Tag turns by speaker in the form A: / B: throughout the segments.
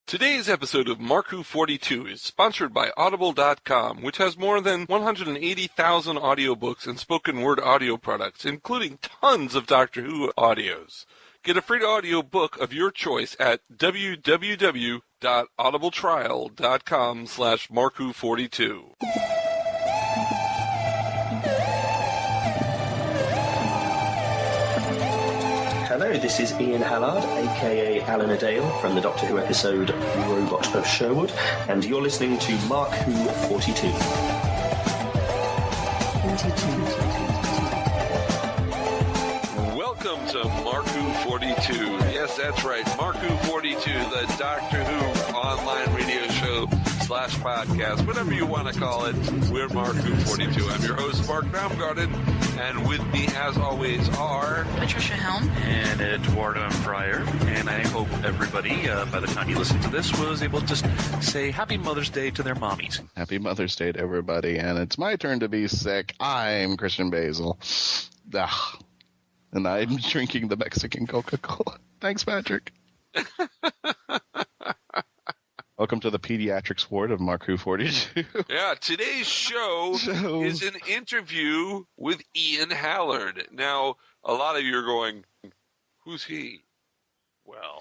A: Today's episode of Markwho42 is sponsored by Audible.com, which has more than 180,000 audiobooks and spoken word audio products, including tons of Doctor Who audios. Get a free audiobook of your choice at www.audibletrial.com/Markwho42.
B: Hello, this is Ian Hallard, aka Alan Adale, from the Doctor Who episode Robot of Sherwood, and you're listening to Markwho42.
A: Welcome to Markwho42. Yes, that's right, Markwho42, the Doctor Who online radio show / podcast, whatever you want to call it. We're Markwho42. I'm your host, Mark Baumgarten, and with me, as always, are
C: Patricia Helm
D: and Eduardo Fryer. And I hope everybody, by the time you listen to this, was able to say Happy Mother's Day to their mommies.
E: Happy Mother's Day to everybody, and it's my turn to be sick. I'm Christian Basil. And I'm drinking the Mexican Coca-Cola. Thanks, Patrick. Welcome to the pediatrics ward of Markwho42.
A: Yeah, today's show is an interview with Ian Hallard. Now, a lot of you are going, who's he? Well,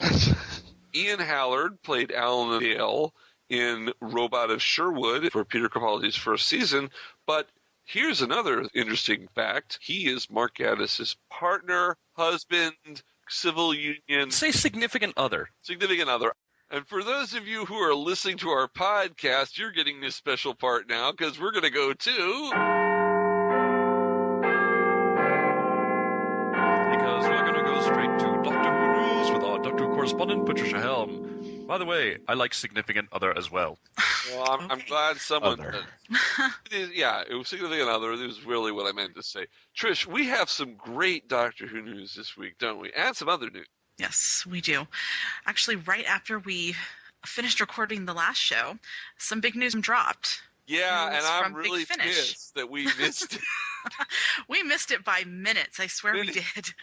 A: Ian Hallard played Alan Dale in Robot of Sherwood for Peter Capaldi's first season, but here's another interesting fact. He is Mark Gaddis's partner, husband, civil union.
D: Say significant other.
A: Significant other. And for those of you who are listening to our podcast, you're getting this special part now because we're going to go to...
D: Because we're going to go straight to Doctor Who News with our Doctor Who correspondent, Patricia Helm. By the way, I like significant other as well.
A: Well, I'm glad someone... Yeah, it was significant other. It was really what I meant to say. Trish, we have some great Doctor Who news this week, don't we? And some other news.
C: Yes, we do. Actually, right after we finished recording the last show, some big news dropped.
A: Yeah, and I'm really pissed that we missed it.
C: We missed it by minutes. I swear we did.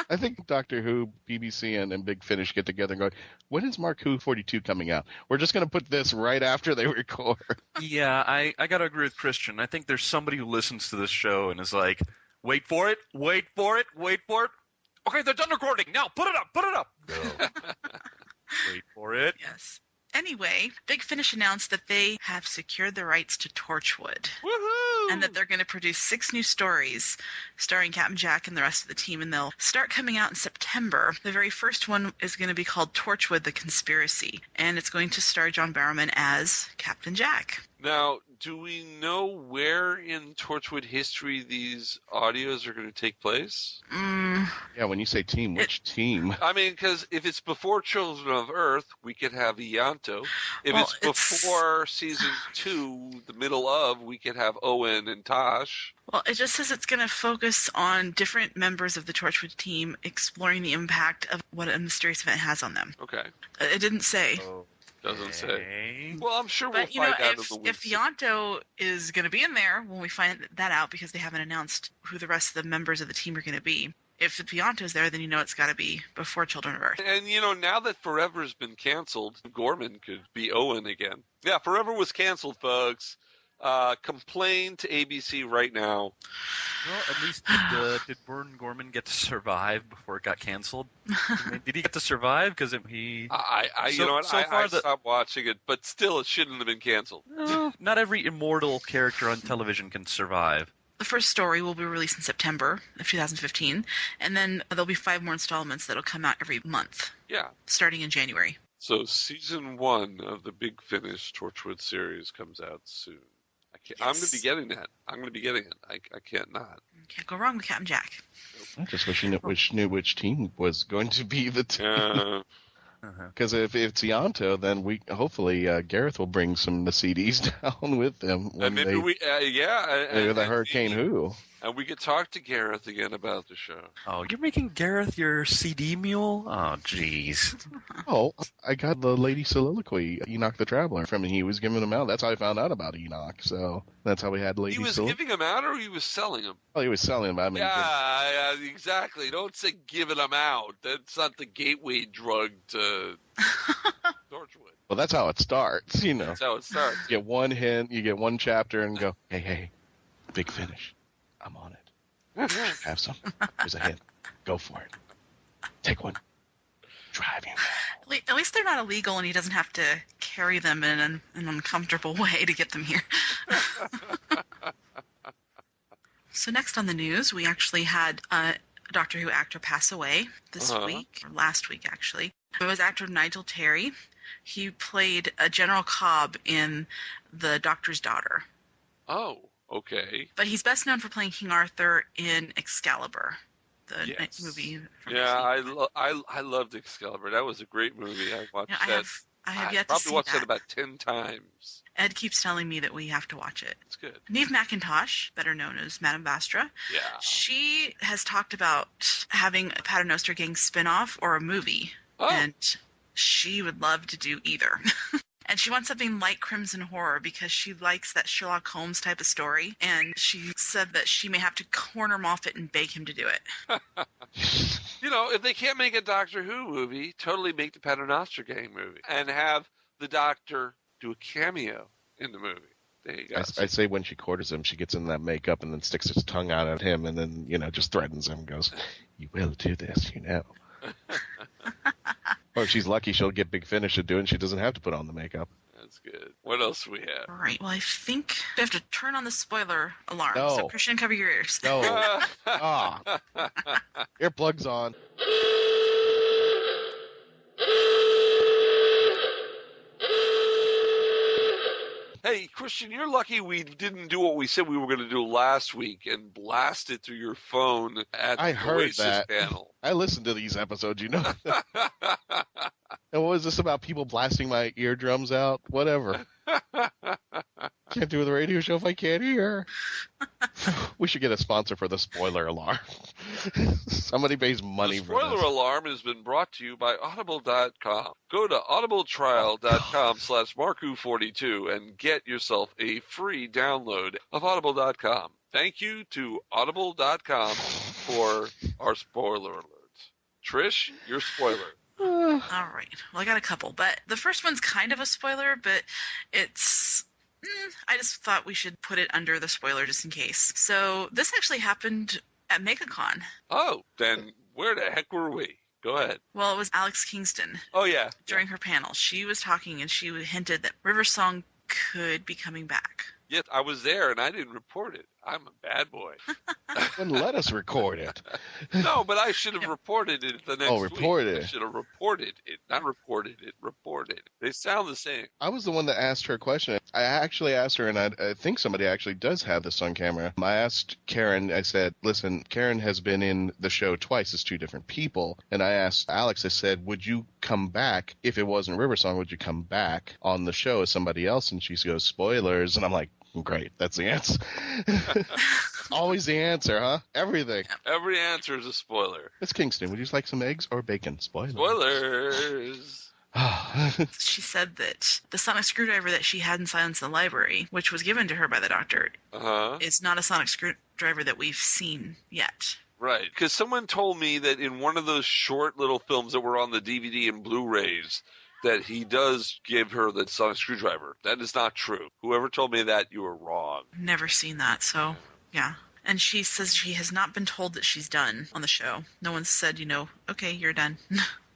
E: I think Doctor Who, BBC, and Big Finish get together and go, when is Markwho42 coming out? We're just going to put this right after they record.
D: Yeah, I got to agree with Christian. I think there's somebody who listens to this show and is like, wait for it, wait for it, wait for it. Okay, they're done recording. Now, put it up, put it up. Wait for it.
C: Yes. Anyway, Big Finish announced that they have secured the rights to Torchwood.
A: Woohoo!
C: And that they're going to produce 6 new stories starring Captain Jack and the rest of the team, and they'll start coming out in September. The very first one is going to be called Torchwood: The Conspiracy, and it's going to star John Barrowman as Captain Jack.
A: Now, do we know where in Torchwood history these audios are going to take place?
E: Yeah, when you say team, which team?
A: I mean, because if it's before Children of Earth, we could have Ianto. If it's before season 2, the middle of, we could have Owen and Tosh.
C: Well, it just says it's going to focus on different members of the Torchwood team exploring the impact of what a mysterious event has on them.
A: Okay.
C: It didn't say.
A: Oh. Doesn't say. Well, I'm sure we'll
C: find out in the weeks. If Ianto is going to be in there, when we find that out, because they haven't announced who the rest of the members of the team are going to be. If Ianto's there, then you know it's got to be before Children of Earth.
A: And, now that Forever's been canceled, Gorman could be Owen again. Yeah, Forever was canceled, folks. Complain to ABC right now.
D: Well, at least did Vern Gorman get to survive before it got canceled? I mean, did he get to survive? Because he...
A: I stopped watching it, but still it shouldn't have been canceled.
D: No, not every immortal character on television can survive.
C: The first story will be released in September of 2015, and then there'll be 5 more installments that'll come out every month.
A: Yeah. Starting
C: in January.
A: So season 1 of the Big Finish Torchwood series comes out soon. Yes. I'm going to be getting that. I'm going to be getting it. I can't not.
C: Can't go wrong with Captain Jack.
E: I just wish you knew which team was going to be the team. Because if it's Ianto, then hopefully Gareth will bring some of the CDs down with them.
A: And maybe
E: the Hurricane Who.
A: And we could talk to Gareth again about the show.
D: Oh, you're making Gareth your CD mule? Oh, jeez.
E: Oh, I got the Lady Soliloquy, Enoch the Traveler, from him. He was giving them out. That's how I found out about Enoch. So that's how we had Lady Soliloquy.
A: He was giving them out, or he was selling them?
E: Oh, he was selling them. I mean,
A: yeah, exactly. Don't say giving them out. That's not the gateway drug to... Torchwood.
E: Well, that's how it starts, you know.
A: That's how it starts.
E: You get one hint, you get one chapter, and go, hey, big finish. I'm on it. Have some. Here's a hint. Go for it. Take one. Drive you mad.
C: At least they're not illegal, and he doesn't have to carry them in an uncomfortable way to get them here. So next on the news, we actually had a Doctor Who actor pass away this week, or last week actually. It was actor Nigel Terry. He played a General Cobb in The Doctor's Daughter.
A: Oh, okay.
C: But he's best known for playing King Arthur in Excalibur, the movie.
A: I loved Excalibur. That was a great movie. I watched that.
C: I have yet to see that.
A: Probably watched it about 10 times.
C: Ed keeps telling me that we have to watch it.
A: It's good.
C: Neve McIntosh, better known as Madame Vastra, she has talked about having a Paternoster Gang spinoff or a movie, and she would love to do either. And she wants something like Crimson Horror because she likes that Sherlock Holmes type of story, and she said that she may have to corner Moffat and beg him to do it.
A: You know, if they can't make a Doctor Who movie, totally make the Paternoster Gang movie and have the Doctor do a cameo in the movie. There you go.
E: I say when she quarters him, she gets in that makeup and then sticks her tongue out at him and then, just threatens him and goes, "You will do this, Or if she's lucky, she'll get Big Finish to do it and she doesn't have to put on the makeup.
A: That's good. What else do we have?
C: All right. Well, I think we have to turn on the spoiler alarm.
E: No.
C: So, Christian, cover your ears.
E: No. Earplugs on.
A: Hey, Christian, you're lucky we didn't do what we said we were going to do last week and blast it through your phone at the Oasis panel.
E: I listened to these episodes, And what was this about people blasting my eardrums out? Whatever. Can't do the radio show if I can't hear. We should get a sponsor for the spoiler alarm. Somebody pays money for this.
A: The spoiler alarm has been brought to you by Audible.com. Go to audibletrial.com/Markwho42 and get yourself a free download of Audible.com. Thank you to Audible.com for our spoiler alerts. Trish, your spoiler.
C: All right. Well, I got a couple, but the first one's kind of a spoiler, but it's... I just thought we should put it under the spoiler just in case. So this actually happened at MegaCon.
A: Oh, then where the heck were we? Go ahead.
C: Well, it was Alex Kingston.
A: Oh, yeah.
C: During her panel. She was talking and she hinted that River Song could be coming back.
A: Yes, I was there and I didn't report it. I'm a bad boy.
E: Wouldn't let us record it.
A: No, but I should have reported it the next week.
E: Reported.
A: I should have reported it. Not reported it, reported. They sound the same.
E: I was the one that asked her a question. I actually asked her, and I think somebody actually does have this on camera. I asked Karen, I said, listen, Karen has been in the show twice as two different people. And I asked Alex, I said, would you come back, if it wasn't River Song, would you come back on the show as somebody else? And she goes, spoilers. And I'm like, great, that's the answer. Always the answer, huh? Everything.
A: Every answer is a spoiler.
E: Miss Kingston, would you like some eggs or bacon? Spoilers.
A: Spoilers.
C: She said that the sonic screwdriver that she had in Silence in the Library, which was given to her by the Doctor, is not a sonic screwdriver that we've seen yet.
A: Right, because someone told me that in one of those short little films that were on the DVD and Blu-rays, that he does give her the sonic screwdriver. That is not true. Whoever told me that, you were wrong.
C: Never seen that, so yeah. And she says she has not been told that she's done on the show. No one said, okay, you're done.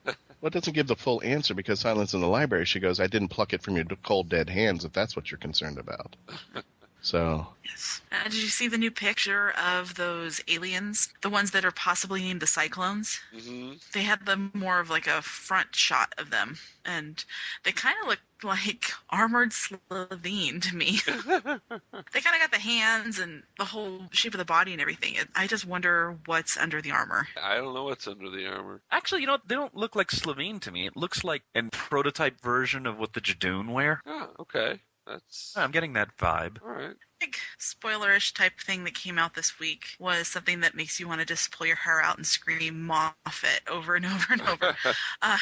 E: Well, it doesn't give the full answer because Silence in the Library, she goes, I didn't pluck it from your cold, dead hands, if that's what you're concerned about. So.
C: Yes. Did you see the new picture of those aliens? The ones that are possibly named the Cyclones?
A: Mm-hmm.
C: They had more of like a front shot of them. And they kind of look like armored Slovene to me. They kind of got the hands and the whole shape of the body and everything. I just wonder what's under the armor.
A: I don't know what's under the armor.
D: Actually, they don't look like Slovene to me. It looks like a prototype version of what the Jadoon wear.
A: Oh, okay.
D: I'm getting that vibe.
A: All right.
C: Big spoilerish type thing that came out this week was something that makes you want to just pull your hair out and scream Moffat over and over and over.
D: I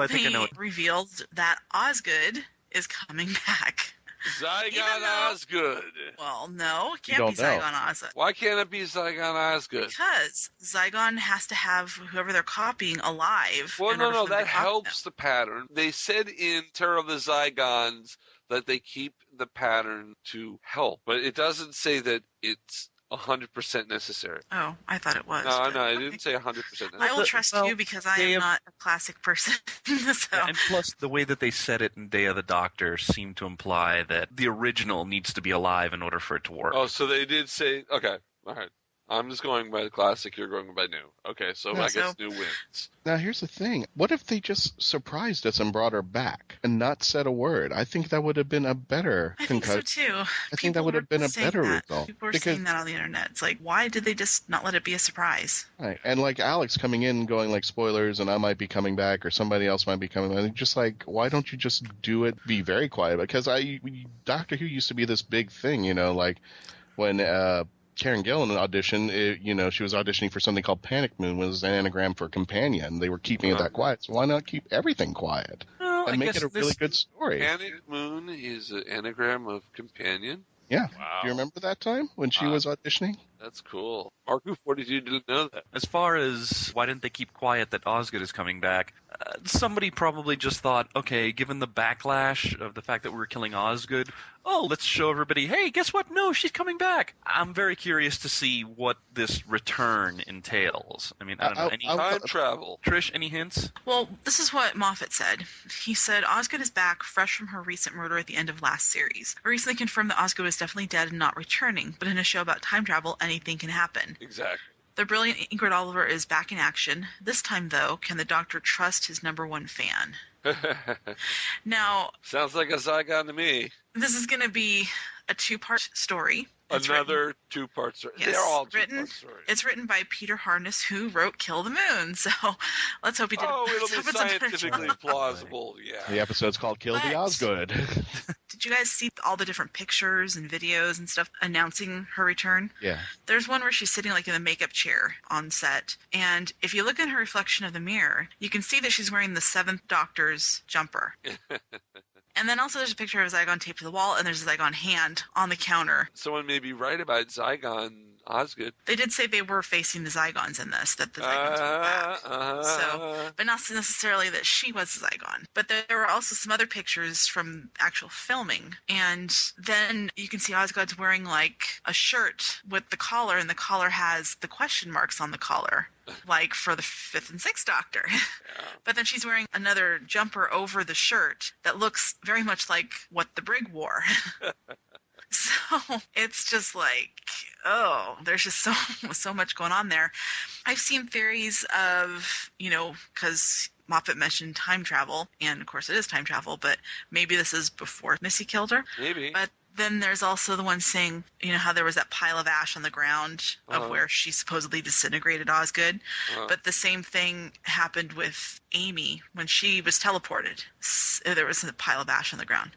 D: think I know it.
C: Revealed that Osgood is coming back.
A: Zygon Osgood.
C: Well, no, it
E: You
C: can't be
E: don't know.
C: Zygon Osgood.
A: Why can't it be Zygon Osgood?
C: Because Zygon has to have whoever they're copying alive.
A: Well,
C: in order
A: no,
C: for them
A: that
C: to copy
A: helps the pattern. They said in Terror of the Zygons that they keep the pattern to help, but it doesn't say that it's 100% necessary.
C: them. Oh, I thought it was.
A: No,
C: but
A: no, it
C: okay.
A: didn't say 100% necessary.
C: I will trust you because I am not a classic person. So.
D: Yeah, and plus, the way that they said it in Day of the Doctor seemed to imply that the original needs to be alive in order for it to work.
A: Oh, so they did say, okay, all right. I'm just going by the classic, you're going by new. Okay, so
E: Yeah,
A: I guess new wins.
E: Now, here's the thing. What if they just surprised us and brought her back and not said a word? I think that would have been a better
C: I think so too.
E: I think that would have been a better result.
C: People were
E: Because-
C: saying that on the internet. It's like, why did they just not let it be a surprise?
E: Right. And like Alex coming in and going like spoilers and I might be coming back or somebody else might be coming back. Just like, why don't you just do it, be very quiet? Because Doctor Who used to be this big thing, you know, like when Karen Gillan auditioned, she was auditioning for something called Panic Moon, was an anagram for companion. They were keeping it that quiet. So why not keep everything quiet?
D: Well,
E: And
D: I
E: make
D: guess
E: it a really good story.
A: Panic Moon is an anagram of companion.
E: Yeah.
A: Wow.
E: Do you remember that time when she was auditioning?
A: That's cool. Markwho42 didn't know that.
D: As far as why didn't they keep quiet that Osgood is coming back, somebody probably just thought, okay, given the backlash of the fact that we were killing Osgood, let's show everybody, hey, guess what? No, she's coming back. I'm very curious to see what this return entails. I mean, I don't know. Any
A: Time travel.
D: Trish, any hints?
C: Well, this is what Moffat said. He said, Osgood is back, fresh from her recent murder at the end of last series. I recently confirmed that Osgood was definitely dead and not returning, but in a show about time travel, anything can happen.
A: Exactly.
C: The brilliant Ingrid Oliver is back in action. This time, though, can the Doctor trust his #1 fan? Now,
A: Sounds like a Zygon to me.
C: this is going to be a 2-part story. It's
A: Another 2-part story.
C: Yes,
A: They're all
C: written.
A: 2-part stories.
C: It's written by Peter Harness, who wrote Kill the Moon. So let's hope he did.
A: Oh, it'll
C: let's
A: be
C: hope it's a better
A: scientifically
C: job.
A: plausible. Yeah.
E: The episode's called Kill the
C: But-
E: Osgood.
C: Did you guys see all the different pictures and videos and stuff announcing her return?
E: Yeah.
C: There's one where she's sitting like in the makeup chair on set, and if you look in her reflection of the mirror, you can see that she's wearing the 7th Doctor's jumper. And then also there's a picture of Zygon taped to the wall, and there's a Zygon hand on the counter.
A: Someone may be right about Zygon Osgood.
C: They did say they were facing the Zygons in this, that the Zygons were back. So, but not necessarily that she was a Zygon. But there were also some other pictures from actual filming. And then you can see Osgood's wearing like a shirt with the collar, and the collar has the question marks on the collar, like for the 5th and 6th Doctor. But then she's wearing another jumper over the shirt that looks very much like what the Brig wore. So it's just like, there's just so much going on there. I've seen theories of, because Moffat mentioned time travel, and of course it is time travel, but maybe this is before Missy killed her.
A: Maybe.
C: But then there's also the one saying, how there was that pile of ash on the ground of where she supposedly disintegrated Osgood. But the same thing happened with Amy when she was teleported. There was a pile of ash on the ground.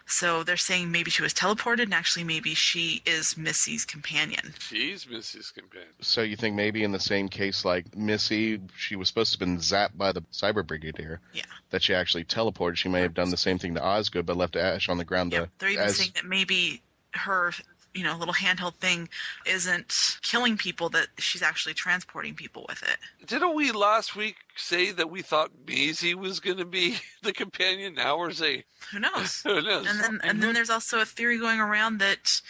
C: So they're saying maybe she was teleported, and actually maybe she is Missy's companion.
A: She's Missy's companion.
E: So you think maybe in the same case like Missy, she was supposed to have been zapped by the Cyber Brigadier.
C: Yeah.
E: That she actually teleported. She may have done the same thing to Osgood, but left ash on the ground.
C: Yep. They're even saying that maybe her little handheld thing isn't killing people, that she's actually transporting people with it.
A: Didn't we last week say that we thought Maisie was going to be the companion? Now we're saying...
C: Who knows?
A: Who knows?
C: And then there's also a theory going around that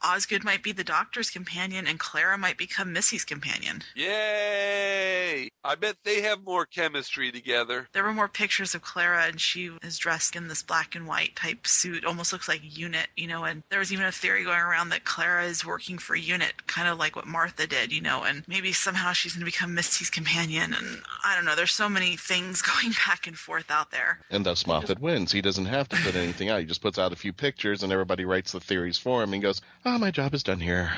C: Osgood might be the Doctor's companion and Clara might become Missy's companion.
A: Yay! I bet they have more chemistry together.
C: There were more pictures of Clara, and she is dressed in this black and white type suit, almost looks like UNIT, and there was even a theory going around that Clara is working for UNIT, kind of like what Martha did, and maybe somehow she's going to become Missy's companion, and I don't know, there's so many things going back and forth out there.
E: And thus Moffat wins. He doesn't have to put anything out. He just puts out a few pictures and everybody writes the theories for him and goes, oh, my job is done here.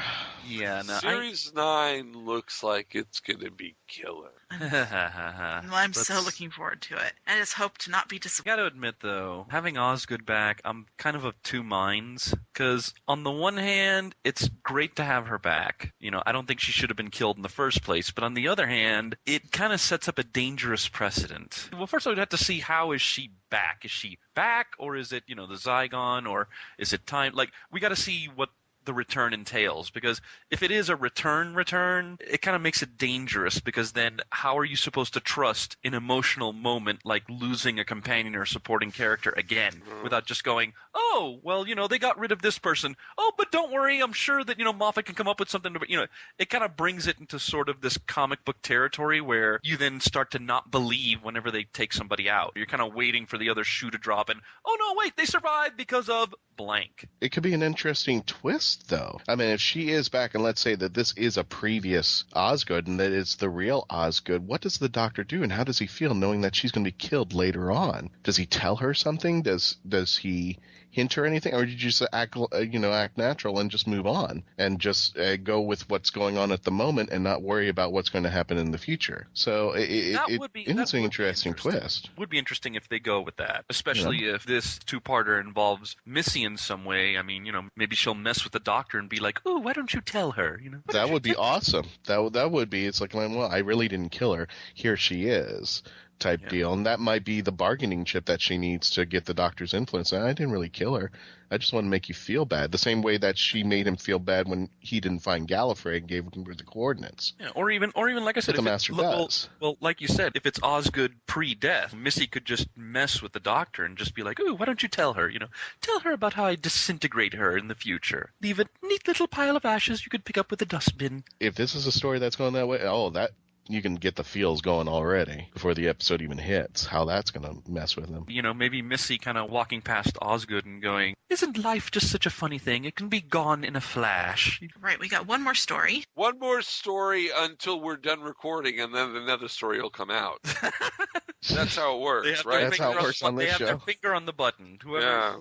D: Yeah, no,
A: Series 9 looks like it's going to be killer.
C: I'm so looking forward to it. I just hope to not be
D: I
C: disappointed.
D: gotta admit, though, having Osgood back, I'm kind of two minds. Because on the one hand, it's great to have her back. You know, I don't think she should have been killed in the first place. But on the other hand, it kind of sets up a dangerous precedent. Well, first I would have to see, how is she back? Is she back, or is it, the Zygon, or is it time? Like, we got to see what the return entails, because if it is a return, it kind of makes it dangerous, because then how are you supposed to trust an emotional moment like losing a companion or supporting character again without just going, oh, well, they got rid of this person. Oh, but don't worry, I'm sure that, Moffat can come up with something to, it kind of brings it into sort of this comic book territory where you then start to not believe whenever they take somebody out. You're kind of waiting for the other shoe to drop and, oh no, wait, they survived because of blank.
E: It could be an interesting twist, though. I mean, if she is back, and let's say that this is a previous Osgood and that it's the real Osgood, what does the Doctor do, and how does he feel knowing that she's going to be killed later on? Does he tell her something? Does he hint her anything, or did you just act natural and just move on and just go with what's going on at the moment and not worry about what's going to happen in the future? So it's an interesting twist.
D: Would be interesting if they go with that, especially if this two-parter involves Missy in some way. I mean, maybe she'll mess with the Doctor and be like, "Oh, why don't you tell her?"
E: That would be awesome. That would be. It's like, well, I really didn't kill her. Here she is. Type deal, and that might be the bargaining chip that she needs to get the Doctor's influence. I didn't really kill her. I just want to make you feel bad, the same way that she made him feel bad when he didn't find Gallifrey and gave him the coordinates.
D: Yeah, or even like I said,
E: the Master does.
D: Well, like you said, if it's Osgood pre-death, Missy could just mess with the Doctor and just be like, "Ooh, why don't you tell her? Tell her about how I disintegrate her in the future. Leave a neat little pile of ashes you could pick up with a dustbin."
E: If this is a story that's going that way, you can get the feels going already before the episode even hits, how that's going to mess with them.
D: Maybe Missy kind of walking past Osgood and going, "Isn't life just such a funny thing? It can be gone in a flash."
C: Right, we got one more story.
A: One more story until we're done recording, and then another story will come out. That's how it works, right?
E: That's how it works on this show.
D: They have their finger on the button.
A: They're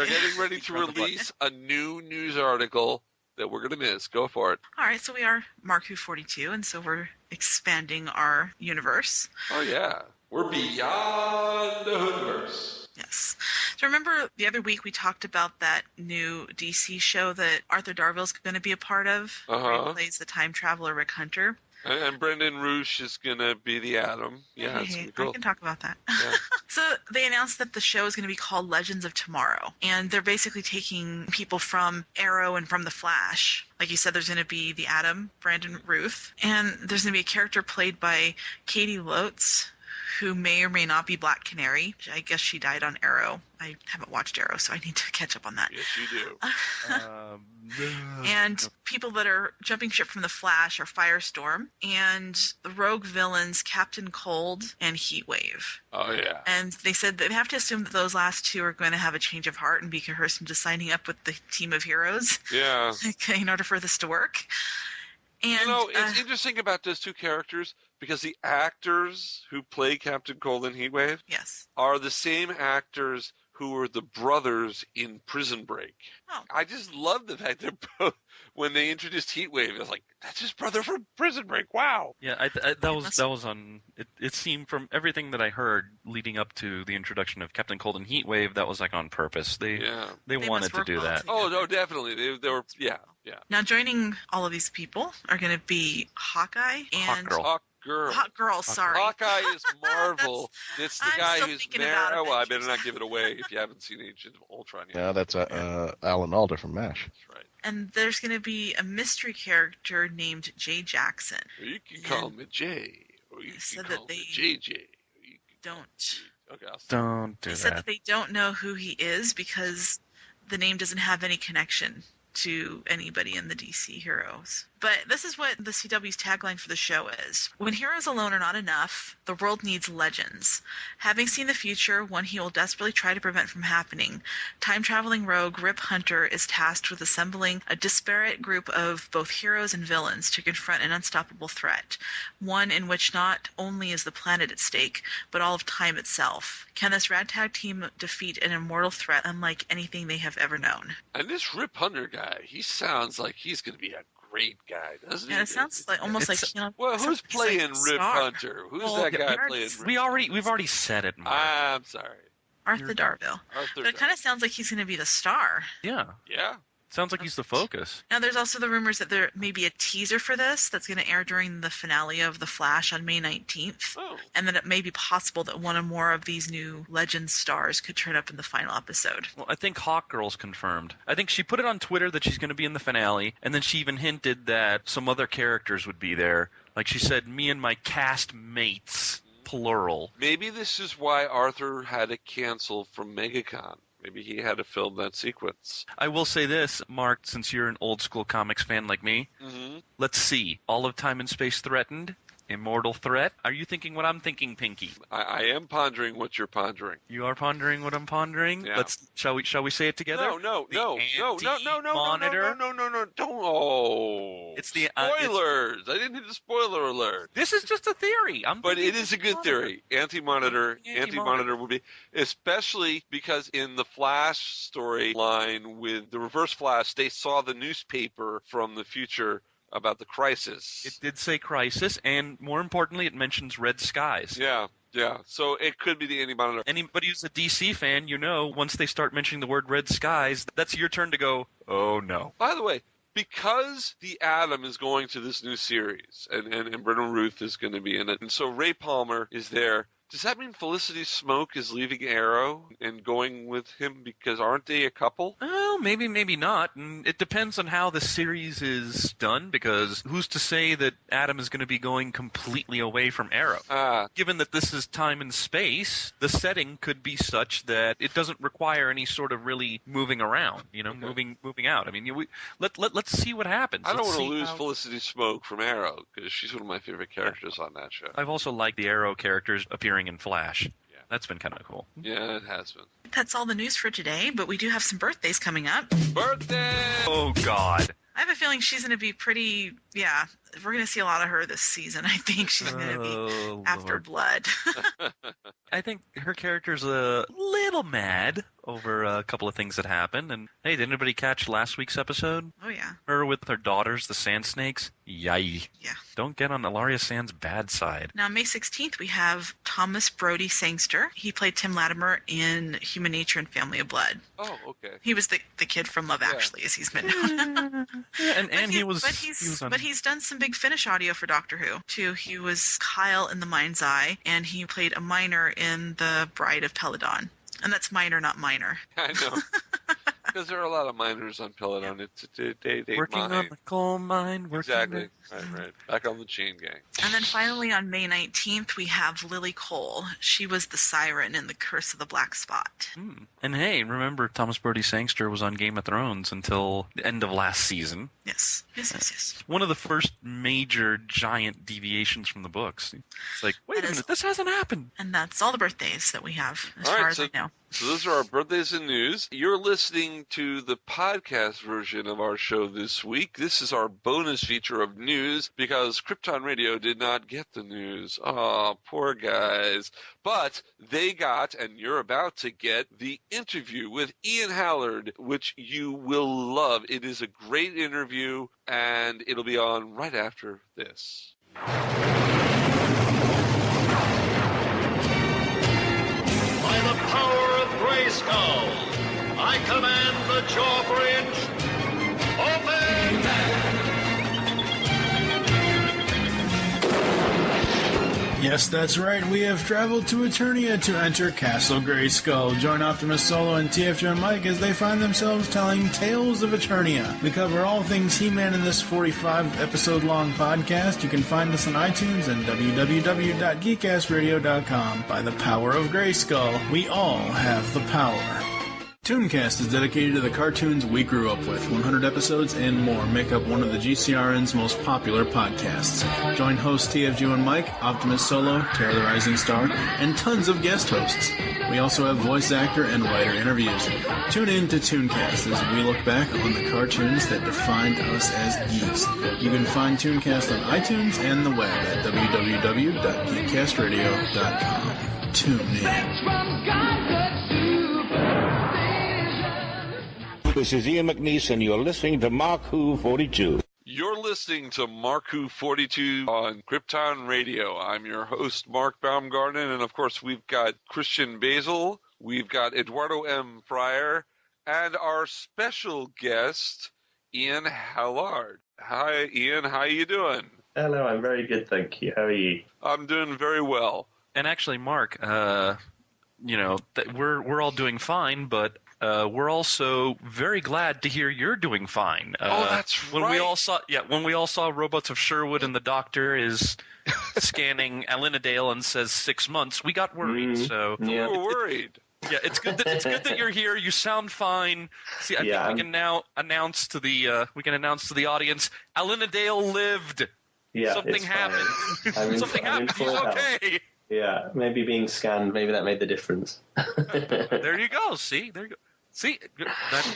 A: getting ready to release a new news article that we're going to miss. Go for it.
C: All right, so we are Markwho42, and so we're expanding our universe.
A: Oh, yeah. We're beyond the Hoodverse.
C: Yes. So remember the other week we talked about that new DC show that Arthur Darvill's going to be a part of? Where he plays the time traveler Rick Hunter.
A: And Brendan Roosh is going to be the Atom. Yeah,
C: hey,
A: cool.
C: I can talk about that.
A: Yeah.
C: So they announced that the show is going to be called Legends of Tomorrow. And they're basically taking people from Arrow and from The Flash. Like you said, there's going to be the Atom, Brandon Ruth. And there's going to be a character played by Katie Lotz, who may or may not be Black Canary. I guess she died on Arrow. I haven't watched Arrow, so I need to catch up on that.
A: Yes, you do.
C: And people that are jumping ship from The Flash are Firestorm and the rogue villains Captain Cold and Heatwave.
A: Oh, yeah.
C: And they said they have to assume that those last two are going to have a change of heart and be coerced into signing up with the team of heroes.
A: Yeah.
C: In order for this to work. And,
A: it's interesting about those two characters because the actors who play Captain Cold and Heatwave are the same actors who were the brothers in Prison Break.
C: Oh.
A: I just love the fact that both, when they introduced Heatwave, I was like, that's his brother from Prison Break. Wow.
D: Yeah, that was on. It seemed from everything that I heard leading up to the introduction of Captain Cold and Heatwave, that was like on purpose. They wanted to do that.
C: Together.
A: Oh no, definitely. They were. Yeah.
C: Now joining all of these people are going to be Hawkeye and
A: Hawk Girl.
C: Sorry.
A: Hawkeye is Marvel. It's the guy who's married.
C: Oh,
A: well, I better not give it away if you haven't seen Agent of Ultron yet.
E: Yeah, that's Alan Alda from MASH.
A: That's right.
C: And there's going to be a mystery character named Jay Jackson.
A: Or you can call me Jay. Or you can call me JJ.
C: Don't.
A: Okay,
D: don't do
C: that. They
D: that.
C: said that they don't know who he is because the name doesn't have any connection to anybody in the DC heroes But this is what the CW's tagline for the show is. When heroes alone are not enough, the world needs legends. Having seen the future, one he will desperately try to prevent from happening, time-traveling rogue Rip Hunter is tasked with assembling a disparate group of both heroes and villains to confront an unstoppable threat, one in which not only is the planet at stake, but all of time itself. Can this ragtag team defeat an immortal threat unlike anything they have ever known?
A: And this Rip Hunter guy, he sounds like he's going to be a great guy, doesn't he?
C: And it sounds like almost like, you know,
A: well, who's playing
C: like
A: Rip
C: Star.
A: Hunter? Who's that guy playing?
D: We've already said it, Mark.
A: I'm sorry,
C: Arthur Darvill. But it kind of sounds like he's going to be the star.
D: Yeah.
A: Yeah.
D: Sounds like he's the focus.
C: Now, there's also the rumors that there may be a teaser for this that's going to air during the finale of The Flash on May 19th.
A: Oh.
C: And that it may be possible that one or more of these new Legends stars could turn up in the final episode.
D: Well, I think Hawkgirl's confirmed. I think she put it on Twitter that she's going to be in the finale, and then she even hinted that some other characters would be there. Like she said, me and my cast mates, plural.
A: Maybe this is why Arthur had to cancel from MegaCon. Maybe he had to film that sequence.
D: I will say this, Mark, since you're an old school comics fan like me, let's see. All of time and space threatened? Immortal threat? Are you thinking what I'm thinking, Pinky?
A: I am pondering what you're pondering.
D: You are pondering what I'm pondering?
A: Yeah.
D: Shall we say it together?
A: No.
D: Monitor.
A: No. Don't. Oh.
D: It's the
A: spoilers. I didn't hit the spoiler alert.
D: This is just a theory.
A: But it is a good theory. Anti-monitor will be, especially because in the Flash storyline with the Reverse Flash, they saw the newspaper from the future about the crisis.
D: It did say crisis, and more importantly, it mentions red skies.
A: Yeah. So it could be the anti-monitor.
D: Anybody who's a DC fan, you know, once they start mentioning the word red skies, that's your turn to go, oh no.
A: By the way, because the Atom is going to this new series, and Brennan Ruth is going to be in it, and so Ray Palmer is there, does that mean Felicity Smoke is leaving Arrow and going with him because aren't they a couple?
D: Well, maybe not. And it depends on how the series is done, because who's to say that Adam is going to be going completely away from Arrow? Given that this is time and space, the setting could be such that it doesn't require any sort of really moving around, moving out. I mean, let's see what happens.
A: I don't want to lose Felicity Smoke from Arrow because she's one of my favorite characters on that show.
D: I've also liked the Arrow characters appearing in Flash. Yeah. That's been kind of cool.
A: Yeah, it has been.
C: That's all the news for today, but we do have some birthdays coming up.
A: Birthday!
D: Oh, God.
C: I have a feeling she's going to be pretty, we're going to see a lot of her this season. I think she's going to be after blood.
D: I think her character's a little mad over a couple of things that happened. And hey, did anybody catch last week's episode?
C: Oh, yeah.
D: Her with her daughters, the Sand Snakes? Yay.
C: Yeah.
D: Don't get on Ilaria Sand's bad side.
C: Now, May 16th, we have Thomas Brody Sangster. He played Tim Latimer in Human Nature and Family of Blood.
A: Oh, okay.
C: He was the kid from Love Actually, as he's been known. But he's done some big Finish audio for Doctor Who, too. He was Kyle in The Mind's Eye, and he played a miner in The Bride of Peladon. And that's minor, not minor.
A: I know. Because there are a lot of miners on Peladon. They
D: working
A: mine.
D: on the coal mine.
A: Exactly. Right. Back on the chain gang.
C: And then finally on May 19th, we have Lily Cole. She was the siren in The Curse of the Black Spot.
D: And hey, remember Thomas Brody Sangster was on Game of Thrones until the end of last season.
C: Yes.
D: One of the first major giant deviations from the books. It's like, wait a minute, this hasn't happened.
C: And that's all the birthdays that we have, as far as I know.
A: So those are our birthdays and news. You're listening to the podcast version of our show this week. This is our bonus feature of news because Krypton Radio did not get the news. Oh, poor guys. But they got, and you're about to get, the interview with Ian Hallard, which you will love. It is a great interview, and it'll be on right after this.
F: By the power of Grayskull, I command the drawbridge. Open!
G: Yes, that's right. We have traveled to Eternia to enter Castle Grayskull. Join Optimus Solo and TFJ and Mike as they find themselves telling tales of Eternia. We cover all things He-Man in this 45-episode-long podcast. You can find us on iTunes and www.geekassradio.com. By the power of Grayskull, we all have the power Tooncast is dedicated to the cartoons we grew up with. 100 episodes and more make up one of the GCRN's most popular podcasts. Join hosts TFG and Mike, Optimus Solo, Terror the Rising Star, and tons of guest hosts. We also have voice actor and writer interviews. Tune in to Tooncast as we look back on the cartoons that defined us as geeks. You can find Tooncast on iTunes and the web at www.geekcastradio.com. Tune in.
H: This is Ian McNeice, and you're listening to Markwho42.
A: You're listening to Markwho42 on Krypton Radio. I'm your host, Mark Baumgarten, and of course we've got Christian Basil, we've got Eduardo M. Fryer, and our special guest, Ian Hallard. Hi, Ian. How you doing?
B: Hello, I'm very good, thank you. How are you?
A: I'm doing very well.
D: And actually, Mark, we're all doing fine, but we're also very glad to hear you're doing fine.
A: That's
D: when
A: right.
D: When we all saw Robots of Sherwood and the doctor is scanning Alinadale and says 6 months, we got worried. So
A: we were worried.
D: Yeah, it's good that you're here. You sound fine. See, I think we can now announce to the audience, Alinadale lived.
B: Yeah,
D: something happened. Something happened. He's okay.
B: Yeah, maybe being scanned, maybe that made the difference.
D: There you go. See, there you go. See,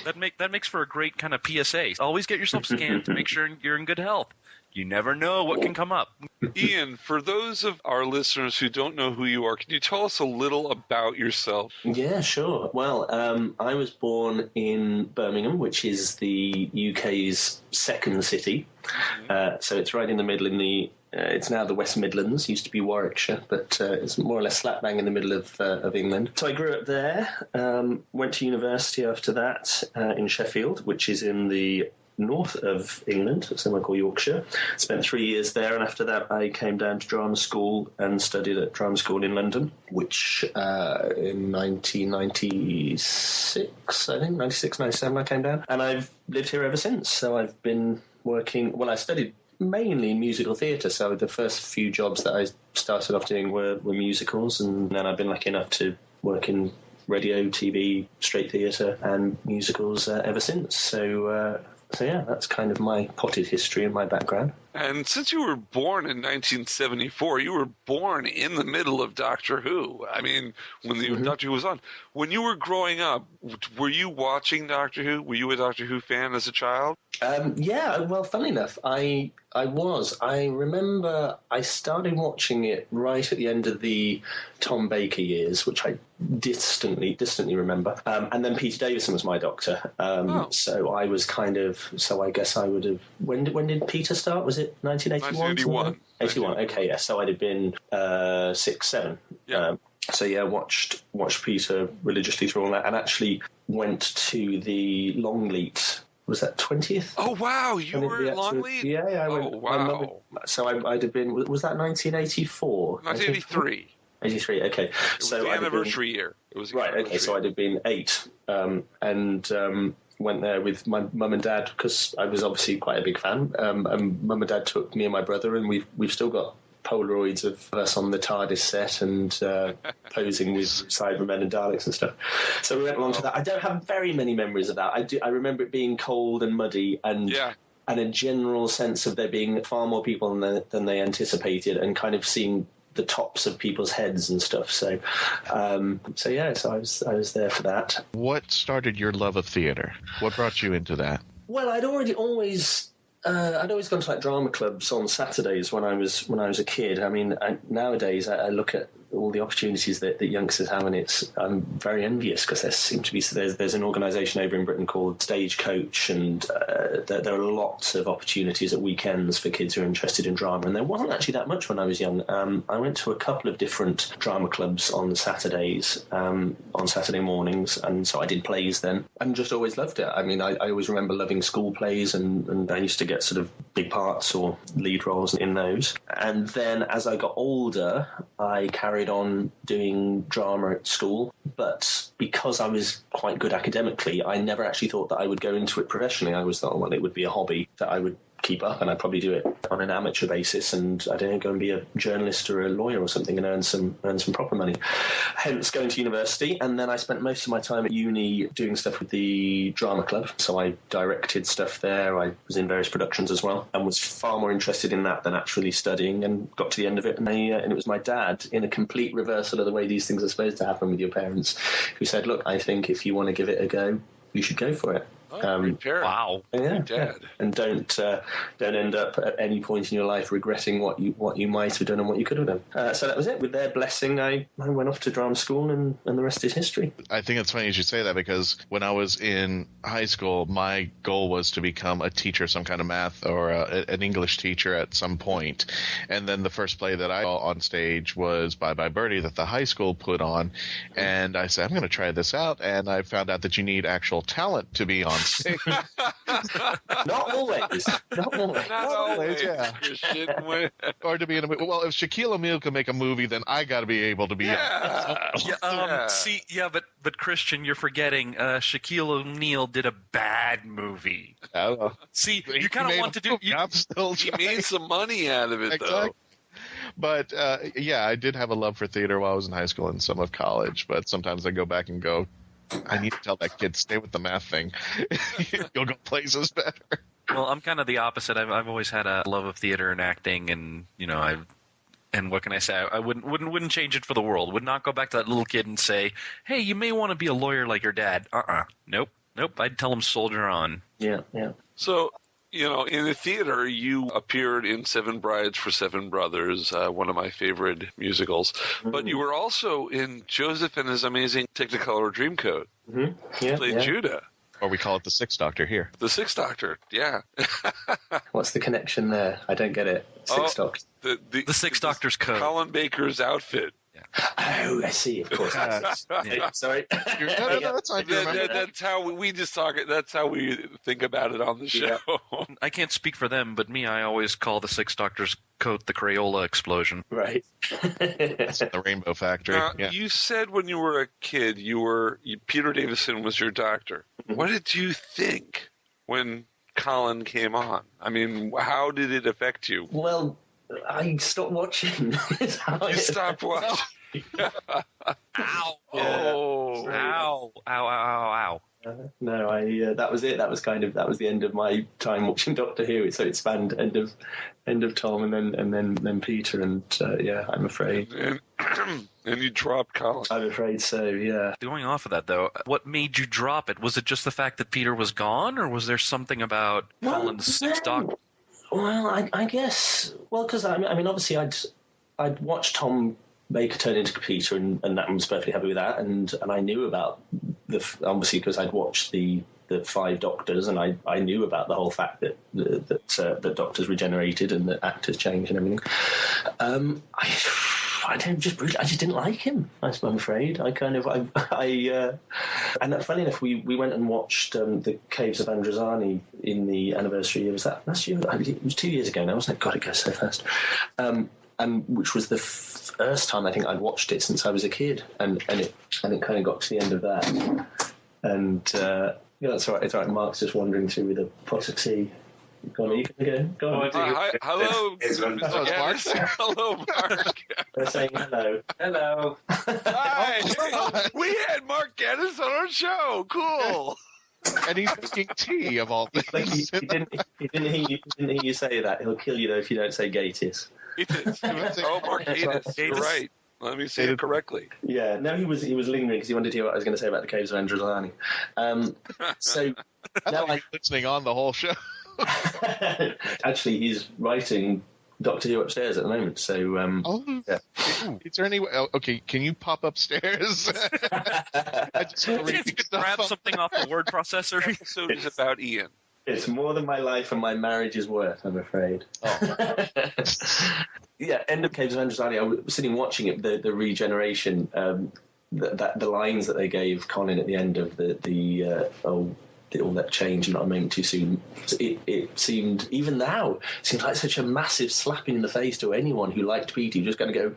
D: that makes for a great kind of PSA. Always get yourself scanned to make sure you're in good health. You never know what can come up.
A: Ian, for those of our listeners who don't know who you are, can you tell us a little about yourself?
B: Yeah, sure. Well, I was born in Birmingham, which is the UK's second city. So it's right in the middle it's now the West Midlands, used to be Warwickshire, but it's more or less slap bang in the middle of England. So I grew up there, went to university after that in Sheffield, which is in the north of England, somewhere called Yorkshire. Spent 3 years there, and after that I came down to drama school and studied at drama school in London, which in 1996, I think, 96, 97 I came down. And I've lived here ever since. So I've been working, I studied mainly in musical theatre, so the first few jobs that I started off doing were musicals, and then I've been lucky enough to work in radio, TV, straight theatre and musicals ever since. So yeah, that's kind of my potted history and my background.
A: And since you were born in 1974, you were born in the middle of Doctor Who. I mean, when the Doctor Who was on. When you were growing up, were you watching Doctor Who? Were you a Doctor Who fan as a child?
B: Yeah, well, funnily enough, I was. I remember I started watching it right at the end of the Tom Baker years, which I distantly remember. And then Peter Davison was my Doctor. So I was so I guess I would have... When did Peter start? Was it 1981? 81, okay, yeah. So I'd have been 6, 7.
A: Yeah.
B: So yeah, watched Peter religiously through all that, and actually went to the Longleat. Was that 20th?
A: Oh wow, you were at Longleat?
B: Yeah, I went.
A: Oh wow.
B: So I'd have been. Was that 1984?
A: 1983.
B: 83. Okay.
A: It was the anniversary year. It was
B: right. Okay. So I'd have been 8, and went there with my mum and dad because I was obviously quite a big fan. And mum and dad took me and my brother, and we've still got Polaroids of us on the TARDIS set and posing with Cybermen and Daleks and stuff. So we went along to that. I don't have very many memories of that. I remember it being cold and muddy and a general sense of there being far more people than they anticipated, and kind of seeing the tops of people's heads and stuff. So I was there for that.
E: What started your love of theatre? What brought you into that?
B: Well, I'd always gone to like drama clubs on Saturdays when I was a kid. I mean, nowadays I look at all the opportunities that youngsters have, and I'm very envious because there seem to be there's an organisation over in Britain called Stagecoach, and there are lots of opportunities at weekends for kids who are interested in drama. And there wasn't actually that much when I was young. I went to a couple of different drama clubs on Saturdays, on Saturday mornings, and so I did plays then, and just always loved it. I mean, I always remember loving school plays, and I used to get sort of big parts or lead roles in those. And then as I got older, I carried on doing drama at school, but because I was quite good academically, I never actually thought that I would go into it professionally. I always thought, well, it would be a hobby that I would keep up, and I'd probably do it on an amateur basis, and I don't know, go and be a journalist or a lawyer or something and earn some proper money. Hence going to university, and then I spent most of my time at uni doing stuff with the drama club. So I directed stuff there. I was in various productions as well, and was far more interested in that than actually studying. And got to the end of it, and it was my dad, in a complete reversal of the way these things are supposed to happen with your parents, who said, "Look, I think if you want to give it a go, you should go for it."
D: Wow.
A: Dad.
B: And don't end up at any point in your life regretting what you might have done and what you could have done. So that was it. With their blessing, I went off to drama school, and the rest is history.
E: I think it's funny you should say that, because when I was in high school, my goal was to become a teacher, some kind of math or an English teacher at some point. And then the first play that I saw on stage was Bye Bye Birdie that the high school put on. And I said, I'm going to try this out. And I found out that you need actual talent to be on stage.
B: Not always. Not always.
E: Yeah. Or to be in a movie. Well, if Shaquille O'Neal can make a movie, then I got to be able to be.
D: But Christian, you're forgetting Shaquille O'Neal did a bad movie. See, you kind of want to do.
A: He made some money out of it, though.
E: But I did have a love for theater while I was in high school and some of college. But sometimes I go back and go, I need to tell that kid, stay with the math thing. You'll go places better.
D: Well, I'm kind of the opposite. I've always had a love of theater and acting, and and what can I say? I wouldn't change it for the world. Would not go back to that little kid and say, "Hey, you may want to be a lawyer like your dad." Nope. I'd tell him soldier on.
B: Yeah.
A: So, in the theater, you appeared in Seven Brides for Seven Brothers, one of my favorite musicals. Mm-hmm. But you were also in Joseph and His Amazing Technicolor Dreamcoat.
B: Mm-hmm. Yeah,
A: you played Judah.
E: Or we call it the Sixth Doctor here.
A: The Sixth Doctor, yeah.
B: What's the connection there? I don't get it. Sixth Doctor.
D: The Sixth Doctor's coat.
A: Colin Baker's outfit.
B: Oh, I see. Of course. Sorry.
A: That's how we just talk. That's how we think about it on the show.
D: Yeah. I can't speak for them, but I always call the Sixth Doctor's coat the Crayola explosion.
B: Right.
E: That's the Rainbow Factory.
A: You said when you were a kid, Peter Davison was your doctor. Mm-hmm. What did you think when Colin came on? I mean, how did it affect you?
B: Well, I stopped watching.
A: You stopped watching.
D: Ow!
B: Yeah.
D: Oh! Ow! Ow! Ow! Ow!
B: No, that was it. That was the end of my time watching Doctor Who. So it spanned end of Tom and then Peter, and I'm afraid.
A: And you dropped Colin.
B: I'm afraid so. Yeah.
D: Going off of that though, what made you drop it? Was it just the fact that Peter was gone, or was there something about Colin's Sixth Doctor?
B: Well, I guess. Well, because I mean, obviously, I'd watched Tom Baker turn into Peter, and that I was perfectly happy with that, and I knew about obviously because I'd watched the Five Doctors, and I knew about the whole fact that Doctors regenerated and that actors changed and everything. I just didn't like him. I'm afraid. And funny enough, we went and watched the Caves of Androzani in the anniversary. Was that last year? It was 2 years ago now, wasn't it? God, it goes so fast. And which was the first time I think I'd watched it since I was a kid, and it kind of got to the end of that, and that's all right. It's all right. Mark's just wandering through with a pot of tea. Go on, you can go. Go on.
A: Hello,
E: Mark.
A: Hello, Mark.
B: They're saying hello. Hello.
A: Hi. We had Mark Geddes on our show. Cool.
E: And he's drinking tea of all things.
B: He didn't hear you say that. He'll kill you though if you don't say Gatiss.
A: Mark Gatiss. You're right. Let me say it correctly. Yeah,
B: no, he was lingering because he wanted to hear what I was going to say about the Caves of Androzani. So now I'm
E: listening on the whole show.
B: Actually, he's writing Doctor Who upstairs at the moment. So, yeah.
E: Is there any way? Okay, can you pop upstairs? I just want to read
D: you could grab something off the word processor.
A: The episode is about Ian.
B: It's more than my life and my marriage is worth, I'm afraid. Oh. Yeah, end of Caves of Androzani. I was sitting watching it, the regeneration, the lines that they gave Colin at the end of the all that changed not a moment too soon. It seemed, even now, it seems like such a massive slap in the face to anyone who liked Petey. Just going to go.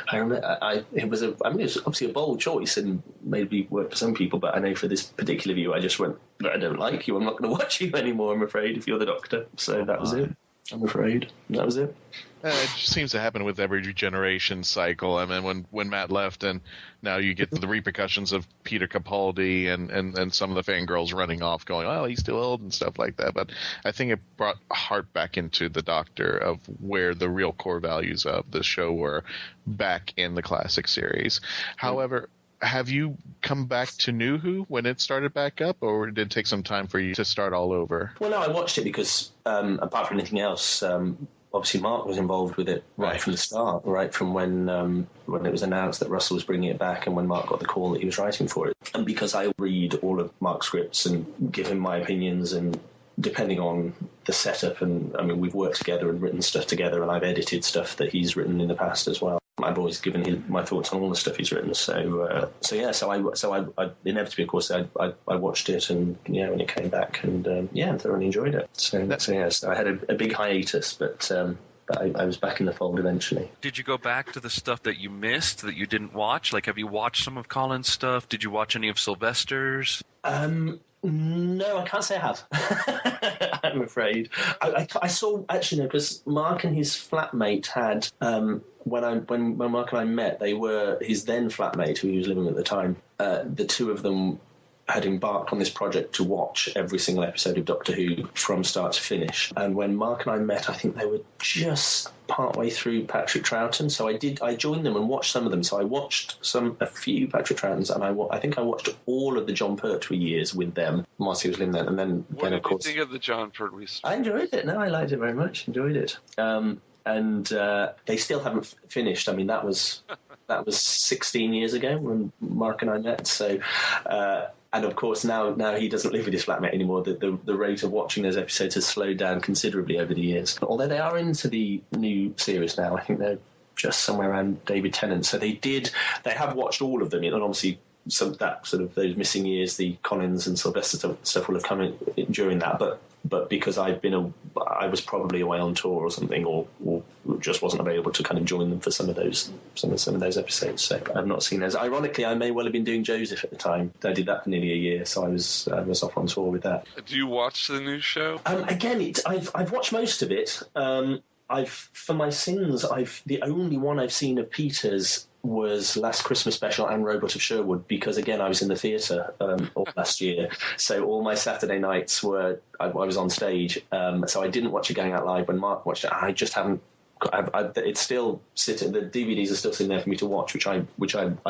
B: I remember it was obviously a bold choice and maybe worked for some people, but I know for this particular view, I just went, I don't like you. I'm not going to watch you anymore. I'm afraid if you're the Doctor. So that was it. I'm afraid that was it.
E: It just seems to happen with every generation cycle. I mean, when Matt left, and now you get the repercussions of Peter Capaldi and some of the fangirls running off, going, "Oh, he's too old" and stuff like that. But I think it brought heart back into the Doctor of where the real core values of the show were back in the classic series. However, have you come back to New Who when it started back up, or did it take some time for you to start all over?
B: Well, no, I watched it because, apart from anything else, obviously Mark was involved with it right from the start, right from when it was announced that Russell was bringing it back and when Mark got the call that he was writing for it. And because I read all of Mark's scripts and give him my opinions, and depending on the setup, and I mean, we've worked together and written stuff together, and I've edited stuff that he's written in the past as well. I've always given him my thoughts on all the stuff he's written. So I inevitably, of course, I watched it, and when it came back, and thoroughly enjoyed it. So I had a big hiatus, but I was back in the fold eventually.
D: Did you go back to the stuff that you missed, that you didn't watch? Like, have you watched some of Colin's stuff? Did you watch any of Sylvester's?
B: No, I can't say I have. I'm afraid. I saw, actually, no, because Mark and his flatmate had, when Mark and I met, they were his then flatmate, who he was living with at the time. The two of them had embarked on this project to watch every single episode of Doctor Who from start to finish. And when Mark and I met, I think they were just partway through Patrick Troughton. So I joined them and watched some of them. So I watched a few Patrick Troughtons, and I think I watched all of the John Pertwee years with them whilst he was living there. And then of course,
A: did you think of the John Pertwee stuff?
B: I enjoyed it. No, I liked it very much. Enjoyed it. And they still haven't finished. I mean, that was 16 years ago when Mark and I met. So. And of course, now he doesn't live with his flatmate anymore. The rate of watching those episodes has slowed down considerably over the years. Although they are into the new series now, I think they're just somewhere around David Tennant. So they have watched all of them, and obviously those missing years, the Collins and Sylvester stuff will have come in during that. But because I was probably away on tour or something, or just wasn't available to kind of join them for some of those episodes. So I've not seen those. Ironically, I may well have been doing Joseph at the time. I did that for nearly a year, so I was off on tour with that.
A: Do you watch the new show?
B: Again, I've watched most of it. For my sins, the only one I've seen of Peter's was Last Christmas Special and Robot of Sherwood, because again I was in the theatre all last year, so all my Saturday nights I was on stage, so I didn't watch it going out live. When Mark watched it, I just haven't. It's still sitting. The DVDs are still sitting there for me to watch, which I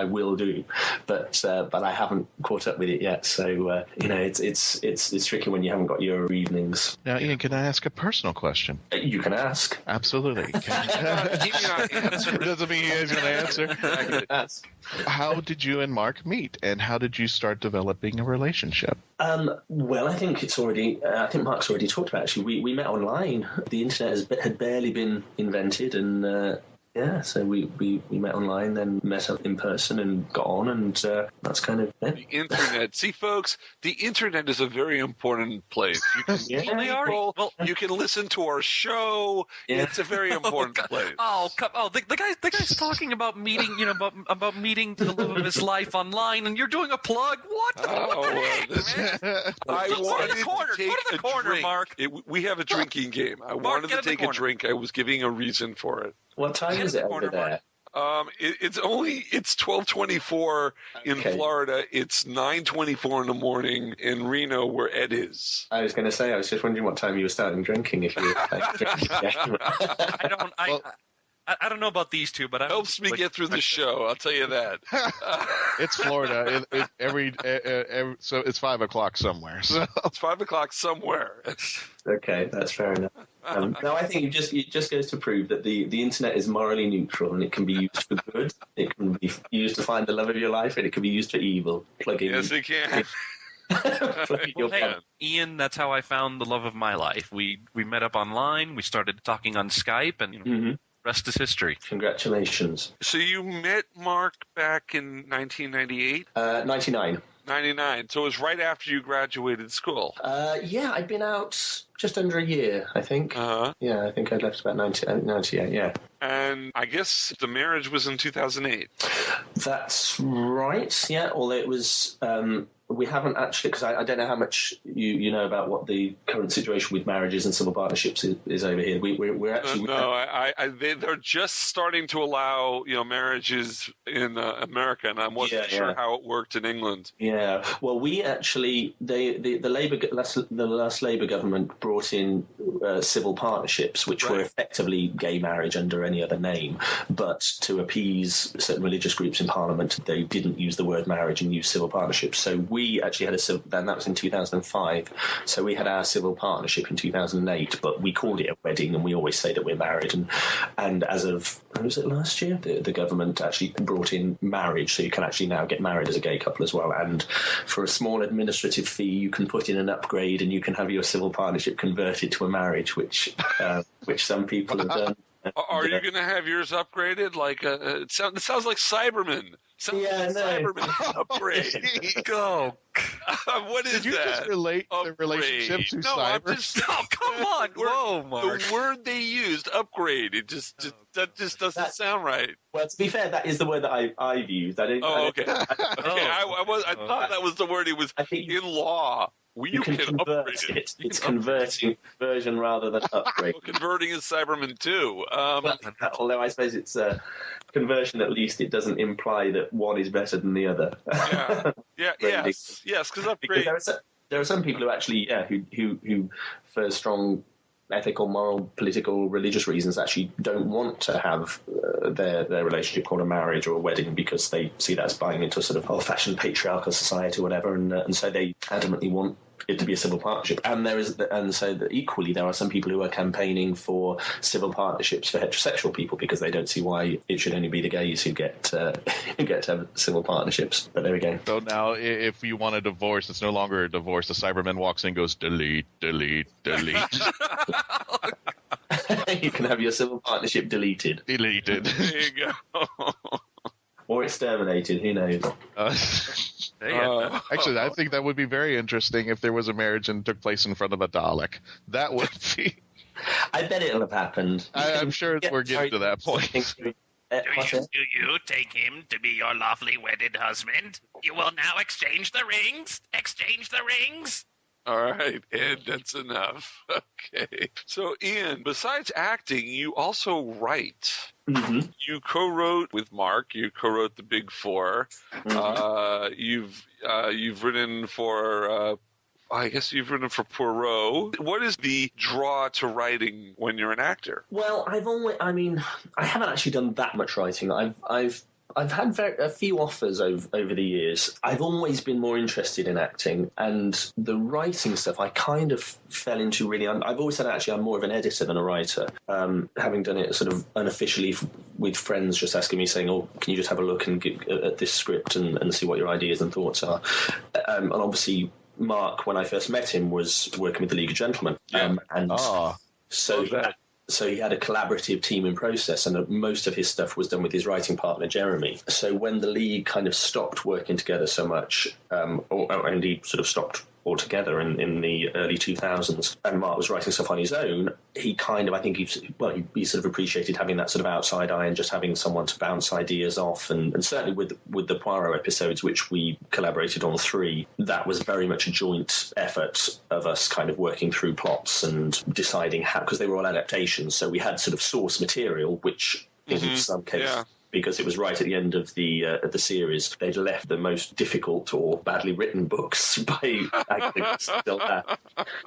B: will do, but I haven't caught up with it yet. So it's tricky when you haven't got your evenings.
E: Now, Ian, can I ask a personal question?
B: You can ask.
E: Absolutely. Doesn't mean he is going to answer.
B: Ask.
E: How did you and Mark meet, and how did you start developing a relationship?
B: Well, I think Mark's already talked about it. Actually, we met online. The internet had barely been invented, and so we met online, then met up in person and got on, and that's kind of it.
A: The internet. See, folks, the internet is a very important place. You can meet people, you can listen to our show. Yeah. It's a very important place.
D: The guy's talking about meeting, about meeting the love of his life online, and you're doing a plug. What?
A: I wanted to take
D: a drink. Mark.
A: We have a drinking game. I wanted to take a drink. I was giving a reason for it.
B: What time is it over there?
A: It's 12:24 in Florida. It's 9:24 in the morning in Reno, where Ed is.
B: I was going to say, I was just wondering what time you were starting drinking. If you,
D: I don't know about these two, but
A: helps me get through the show. I'll tell you that.
E: It's Florida. So it's 5 o'clock somewhere. So
A: it's 5 o'clock somewhere.
B: Okay, that's fair enough. No, I think it just goes to prove that the internet is morally neutral, and it can be used for good. It can be used to find the love of your life, and it can be used for evil.
A: Yes, it can.
D: Ian, that's how I found the love of my life. We met up online. We started talking on Skype, and rest is history.
B: Congratulations.
A: So you met Mark back in 1998?
B: 99.
A: 99. So it was right after you graduated school.
B: Yeah, I'd been out just under a year, I think.
A: Uh-huh.
B: Yeah, I think I'd left about 98, yeah.
A: And I guess the marriage was in 2008.
B: That's right, yeah, although it was... we haven't actually, because I don't know how much you know about what the current situation with marriages and civil partnerships is over here. We're actually...
A: They're just starting to allow, marriages in America, and I wasn't sure how it worked in England.
B: Yeah, well, we actually, the last Labour government brought in civil partnerships, which were effectively gay marriage under any other name, but to appease certain religious groups in Parliament, they didn't use the word marriage and used civil partnerships. So we actually had then that was in 2005. So we had our civil partnership in 2008, but we called it a wedding, and we always say that we're married. And as of, was it last year? The government actually brought in marriage, so you can actually now get married as a gay couple as well. And for a small administrative fee, you can put in an upgrade, and you can have your civil partnership converted to a marriage, which some people have done.
A: Are you going to have yours upgraded? Like it sounds like Cyberman. Cyberman upgrade.
D: Go.
A: What is
E: Did you
A: that?
E: just relate the relationship to cyber?
A: Come on.
D: Whoa, Mark.
A: The word they used, upgrade. That just doesn't sound right.
B: Well, to be fair, that is the word that I've used.
A: Okay. I thought that was the word. It was in law.
B: You can convert it. It's conversion rather than upgrade.
A: Well, converting is Cyberman too.
B: Although I suppose it's a conversion, at least it doesn't imply that one is better than the other.
A: Yes, because upgrade.
B: Because there are some people who actually, who for strong ethical, moral, political, religious reasons actually don't want to have their relationship called a marriage or a wedding because they see that as buying into a sort of old-fashioned patriarchal society or whatever, and so they adamantly want it to be a civil partnership. Equally there are some people who are campaigning for civil partnerships for heterosexual people because they don't see why it should only be the gays who get to have civil partnerships. But there we go.
E: So now, if you want a divorce, it's no longer a divorce. The Cyberman walks in and goes, delete, delete, delete.
B: You can have your civil partnership deleted.
E: Deleted.
A: There you go.
B: Or exterminated, who knows?
E: Actually, I think that would be very interesting if there was a marriage and took place in front of a Dalek. That would be...
B: I bet it'll have happened.
E: I'm sure we're getting to that point.
I: Do you take him to be your lawfully wedded husband? You will now exchange the rings? Exchange the rings?
A: All right, Ed, that's enough. Okay. So, Ian, besides acting, you also write.
B: Mm-hmm.
A: You co-wrote with Mark. You co-wrote The Big Four. Mm-hmm. You've written for... I guess you've written for Poirot. What is the draw to writing when you're an actor?
B: Well, I haven't actually done that much writing. I've had a few offers over the years. I've always been more interested in acting, and the writing stuff I kind of fell into really. I've always said actually I'm more of an editor than a writer, having done it sort of unofficially with friends just asking me, saying, "Oh, can you just have a look and get at this script and see what your ideas and thoughts are?" And obviously, Mark, when I first met him, was working with the League of Gentlemen, So he had a collaborative team in process, and most of his stuff was done with his writing partner, Jeremy. So when the League kind of stopped working together so much, or indeed sort of stopped altogether in the early 2000s, and Mark was writing stuff on his own, he kind of, I think he sort of appreciated having that sort of outside eye and just having someone to bounce ideas off. And certainly with the Poirot episodes, which we collaborated on 3, that was very much a joint effort of us kind of working through plots and deciding how, because they were all adaptations, so we had sort of source material, which in some cases... because it was right at the end of the series, they'd left the most difficult or badly written books by actors still there.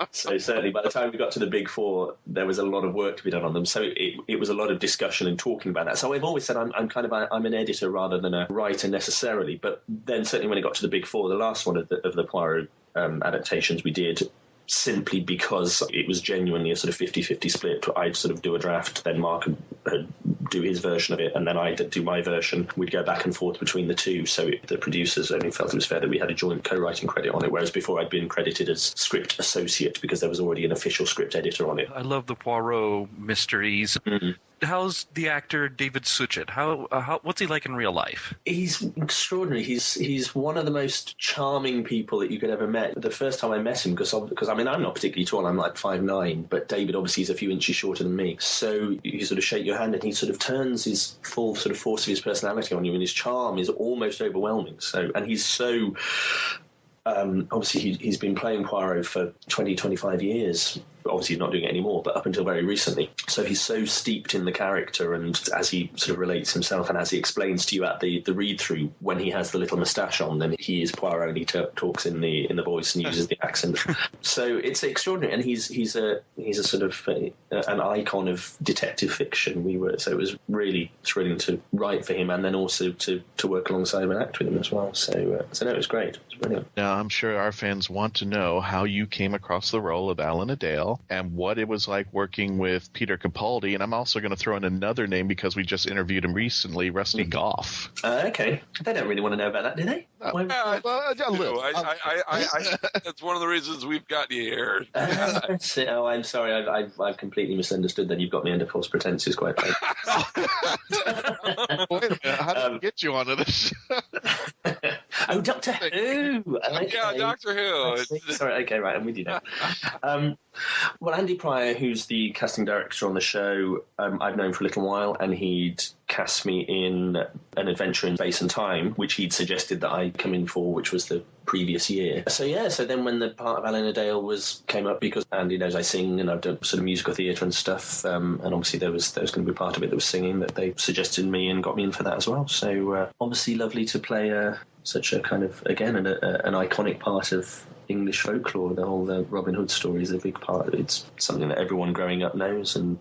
B: So certainly by the time we got to the Big Four, there was a lot of work to be done on them. So it was a lot of discussion and talking about that. So I've always said I'm an editor rather than a writer necessarily. But then certainly when it got to the Big Four, the last one of the Poirot adaptations we did, simply because it was genuinely a sort of 50-50 split. I'd sort of do a draft, then Mark would do his version of it, and then I'd do my version. We'd go back and forth between the two, so the producers only felt it was fair that we had a joint co-writing credit on it, whereas before I'd been credited as script associate because there was already an official script editor on it.
D: I love the Poirot mysteries.
B: Mm-hmm.
D: how's the actor David Suchet? What's he like in real life?
B: He's extraordinary. He's one of the most charming people that you could ever met. The first time I met him, because I mean, I'm not particularly tall, I'm like 5'9", but David obviously is a few inches shorter than me. So you sort of shake your hand and he sort of turns his full sort of force of his personality on you, and his charm is almost overwhelming. So, and he's so... obviously, he's been playing Poirot for 20, 25 years. Obviously, he's not doing it anymore, but up until very recently. So he's so steeped in the character, and as he sort of relates himself and as he explains to you at the read-through, when he has the little moustache on, then he is Poirot and he talks in the voice and uses the accent. So it's extraordinary, and he's a sort of an icon of detective fiction. So it was really thrilling to write for him, and then also to work alongside him and act with him as well. So no, it was great. It was brilliant.
E: Now, I'm sure our fans want to know how you came across the role of Alan Adale and what it was like working with Peter Capaldi. And I'm also going to throw in another name because we just interviewed him recently, Rusty Goff.
B: Okay. They don't really want to know about that, do they?
E: A little.
A: That's one of the reasons we've got you here.
B: Oh, I'm sorry. I've completely misunderstood. Then you've got me under false pretenses, quite frankly.
E: Wait a minute. How did we get you onto this?
B: Oh, Doctor Who. Okay.
A: Yeah, Doctor Who.
B: Sorry. Okay, right. I'm with you now. Well, Andy Pryor, who's the casting director on the show, I've known for a little while, and he'd cast me in An Adventure in Space and Time, which he'd suggested that I come in for, which was the previous year. So then when the part of Alan Adale came up, because Andy knows I sing and I've done sort of musical theatre and stuff, and obviously there was going to be part of it that was singing, that they suggested me and got me in for that as well. So obviously lovely to play such a kind of, again, an iconic part of English folklore. The whole Robin Hood story is a big part of it. It's something that everyone growing up knows and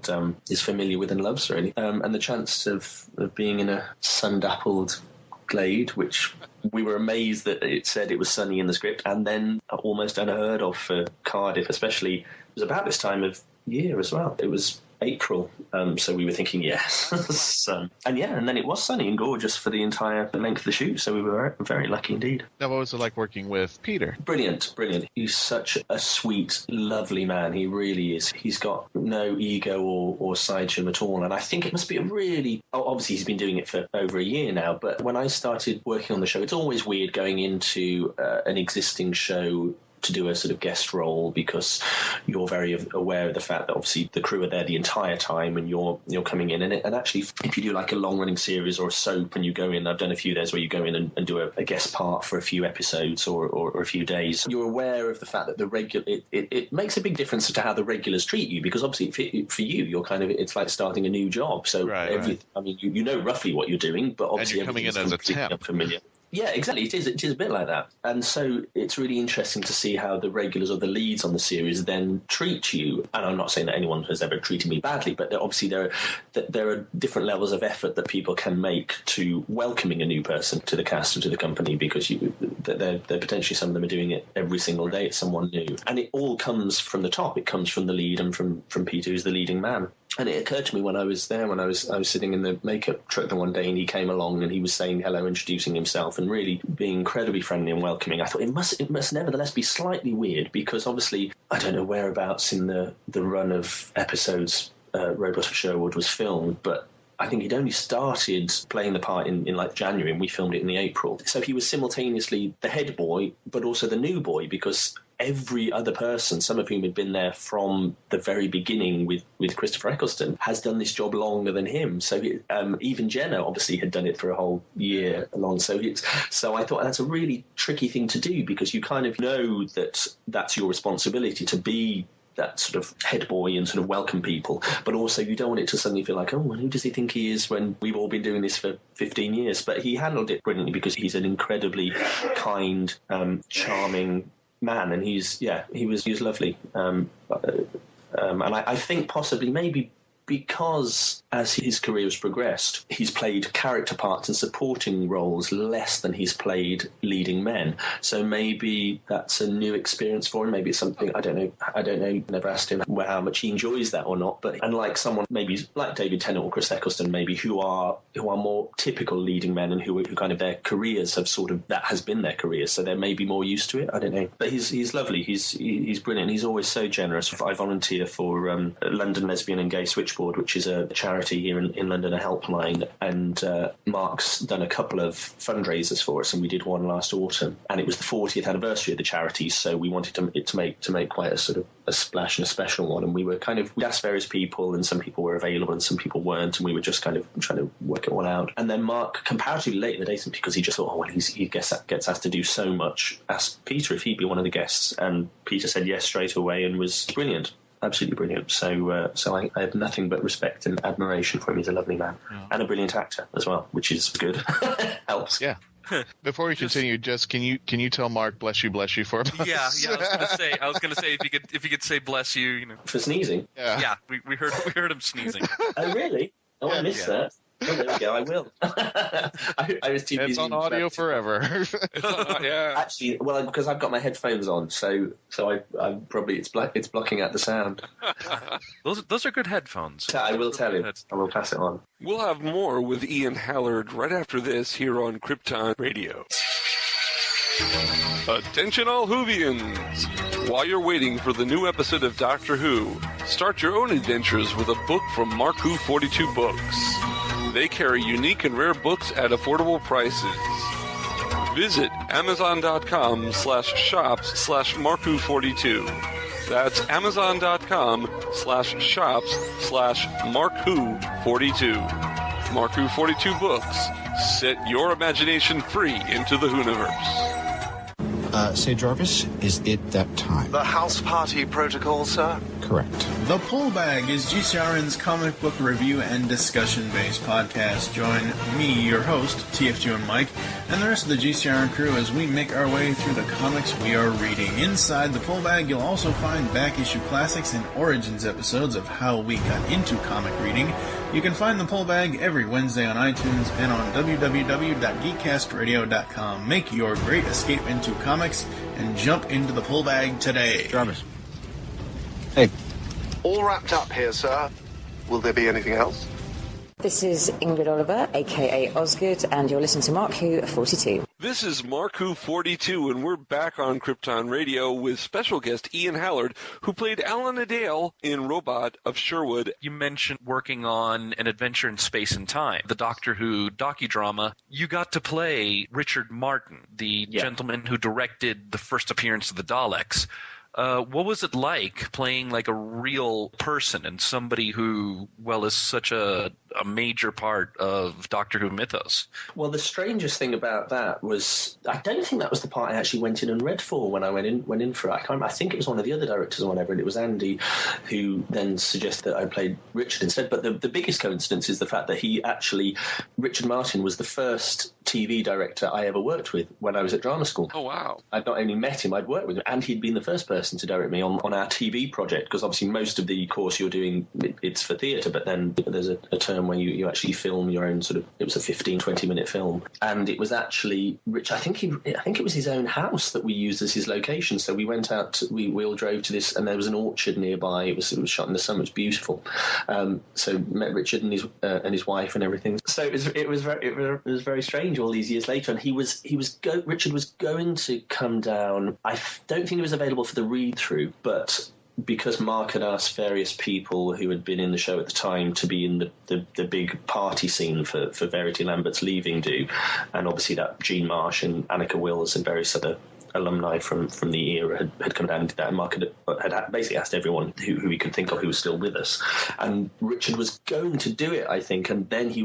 B: is familiar with and loves, really. And the chance of being in a sun-dappled glade, which we were amazed that it said it was sunny in the script, and then almost unheard of for Cardiff, especially. It was about this time of year as well. It was April, so we were thinking, yes. And then it was sunny and gorgeous for the entire length of the shoot, so we were very lucky indeed.
E: Now, what was it like working with Peter?
B: Brilliant. He's such a sweet, lovely man. He really is. He's got no ego or side to him at all, and I think it must be a really... obviously, he's been doing it for over a year now, but when I started working on the show, it's always weird going into an existing show to do a sort of guest role, because you're very aware of the fact that obviously the crew are there the entire time and you're coming in. And actually, if you do like a long-running series or a soap and you go in, I've done a few there where you go in and do a guest part for a few episodes or a few days, you're aware of the fact that it makes a big difference to how the regulars treat you, because obviously for you, you're kind of, it's like starting a new job. So I mean, you know roughly what you're doing, but obviously
E: and you're coming in as a temp.
B: Unfamiliar. Yeah, exactly. It is a bit like that. And so it's really interesting to see how the regulars or the leads on the series then treat you. And I'm not saying that anyone has ever treated me badly, but obviously there are different levels of effort that people can make to welcoming a new person to the cast or to the company, because they're potentially, some of them are doing it every single day. It's someone new. And it all comes from the top. It comes from the lead and from Peter, who's the leading man. And it occurred to me when I was there, when I was sitting in the makeup truck the one day, and he came along and he was saying hello, introducing himself, and really being incredibly friendly and welcoming. I thought it must nevertheless be slightly weird, because obviously I don't know whereabouts in the run of episodes Robot of Sherwood was filmed, but I think he'd only started playing the part in like January, and we filmed it in the April. So he was simultaneously the head boy, but also the new boy, because every other person, some of whom had been there from the very beginning with Christopher Eccleston, has done this job longer than him. So even Jenna obviously had done it for a whole year long. So I thought that's a really tricky thing to do, because you kind of know that that's your responsibility to be that sort of head boy and sort of welcome people, but also you don't want it to suddenly feel like, oh, well, who does he think he is when we've all been doing this for 15 years? But he handled it brilliantly, because he's an incredibly kind, charming man, and he was lovely. And I think possibly maybe because as his career has progressed, he's played character parts and supporting roles less than he's played leading men. So maybe that's a new experience for him. Maybe it's something, I don't know. Never asked him how much he enjoys that or not. But unlike someone maybe like David Tennant or Chris Eccleston, maybe who are more typical leading men, and who kind of their careers have sort of, that has been their careers, so they're maybe more used to it. I don't know. But he's lovely. He's brilliant. He's always so generous. I volunteer for London Lesbian and Gay Switchboard Switchboard, which is a charity here in London, a helpline, and Mark's done a couple of fundraisers for us, and we did one last autumn, and it was the 40th anniversary of the charity, so we wanted to make quite a sort of a splash and a special one, and we asked various people, and some people were available and some people weren't, and we were just kind of trying to work it all out. And then Mark, comparatively late in the day, because he just thought, oh well, he gets asked to do so much, asked Peter if he'd be one of the guests, and Peter said yes straight away and was brilliant. Absolutely brilliant. So I have nothing but respect and admiration for him. He's a lovely man and a brilliant actor as well, which is good. Helps.
E: Yeah. Before we continue, just can you tell Mark bless you for us?
D: Yeah. I was gonna say if you could say bless you, you know.
B: For sneezing.
D: Yeah. We heard him sneezing.
B: Oh really? Oh, I missed that. Oh, there we go. I will. I was too busy.
E: It's on audio forever.
A: Yeah.
B: Actually, well, because I've got my headphones on, so I probably it's blocking out the sound.
D: Those are good headphones.
B: I will tell him. I will pass it on.
A: We'll have more with Ian Hallard right after this here on Krypton Radio. Attention all Whovians! While you're waiting for the new episode of Doctor Who, start your own adventures with a book from Markwho42 Books. They carry unique and rare books at affordable prices. Visit Amazon.com/shops/Markwho42. That's Amazon.com/shops/Markwho42. Markwho42 Books. Set your imagination free into the Whoniverse.
J: Say, Jarvis, is it that time?
K: The house party protocol, sir?
J: Correct.
G: The Pull Bag is GCRN's comic book review and discussion-based podcast. Join me, your host, TF2 and Mike, and the rest of the GCRN crew as we make our way through the comics we are reading. Inside the Pull Bag, you'll also find back-issue classics and origins episodes of how we got into comic reading. You can find the Pull Bag every Wednesday on iTunes and on www.geekcastradio.com. Make your great escape into comics and jump into the Pull Bag today.
J: Jarvis. Hey.
K: All wrapped up here, sir. Will there be anything else?
L: This is Ingrid Oliver, a.k.a. Osgood, and you're listening to Markwho42.
A: This is Markwho42, and we're back on Krypton Radio with special guest Ian Hallard, who played Alan Adale in Robot of Sherwood.
D: You mentioned working on An Adventure in Space and Time, the Doctor Who docudrama. You got to play Richard Martin, the gentleman who directed the first appearance of the Daleks. What was it like playing like a real person and somebody who, well, is such a major part of Doctor Who mythos?
B: Well, the strangest thing about that was, I don't think that was the part I actually went in and read for when I went in for it. I think it was one of the other directors or whatever, and it was Andy who then suggested that I played Richard instead. But the biggest coincidence is the fact that Richard Martin was the first TV director I ever worked with when I was at drama school.
A: Oh, wow.
B: I'd not only met him, I'd worked with him, and he'd been the first person to direct me on our TV project, because obviously most of the course you're doing, it's for theatre, but then there's a term where you actually film your own sort of, it was a 15-20 minute film, and it was actually Rich, I think it was his own house that we used as his location. So we went out, we all drove to this, and there was an orchard nearby. It was shot in the summer. It's beautiful. So met Richard and his wife and everything. So it was very strange all these years later, and Richard was going to come down. I don't think he was available for the read-through, but because Mark had asked various people who had been in the show at the time to be in the big party scene for Verity Lambert's Leaving Do, and obviously that Jean Marsh and Annika Wills and various other alumni from the era had come down and did that, and Mark had basically asked everyone who he could think of who was still with us, and Richard was going to do it, I think, and then he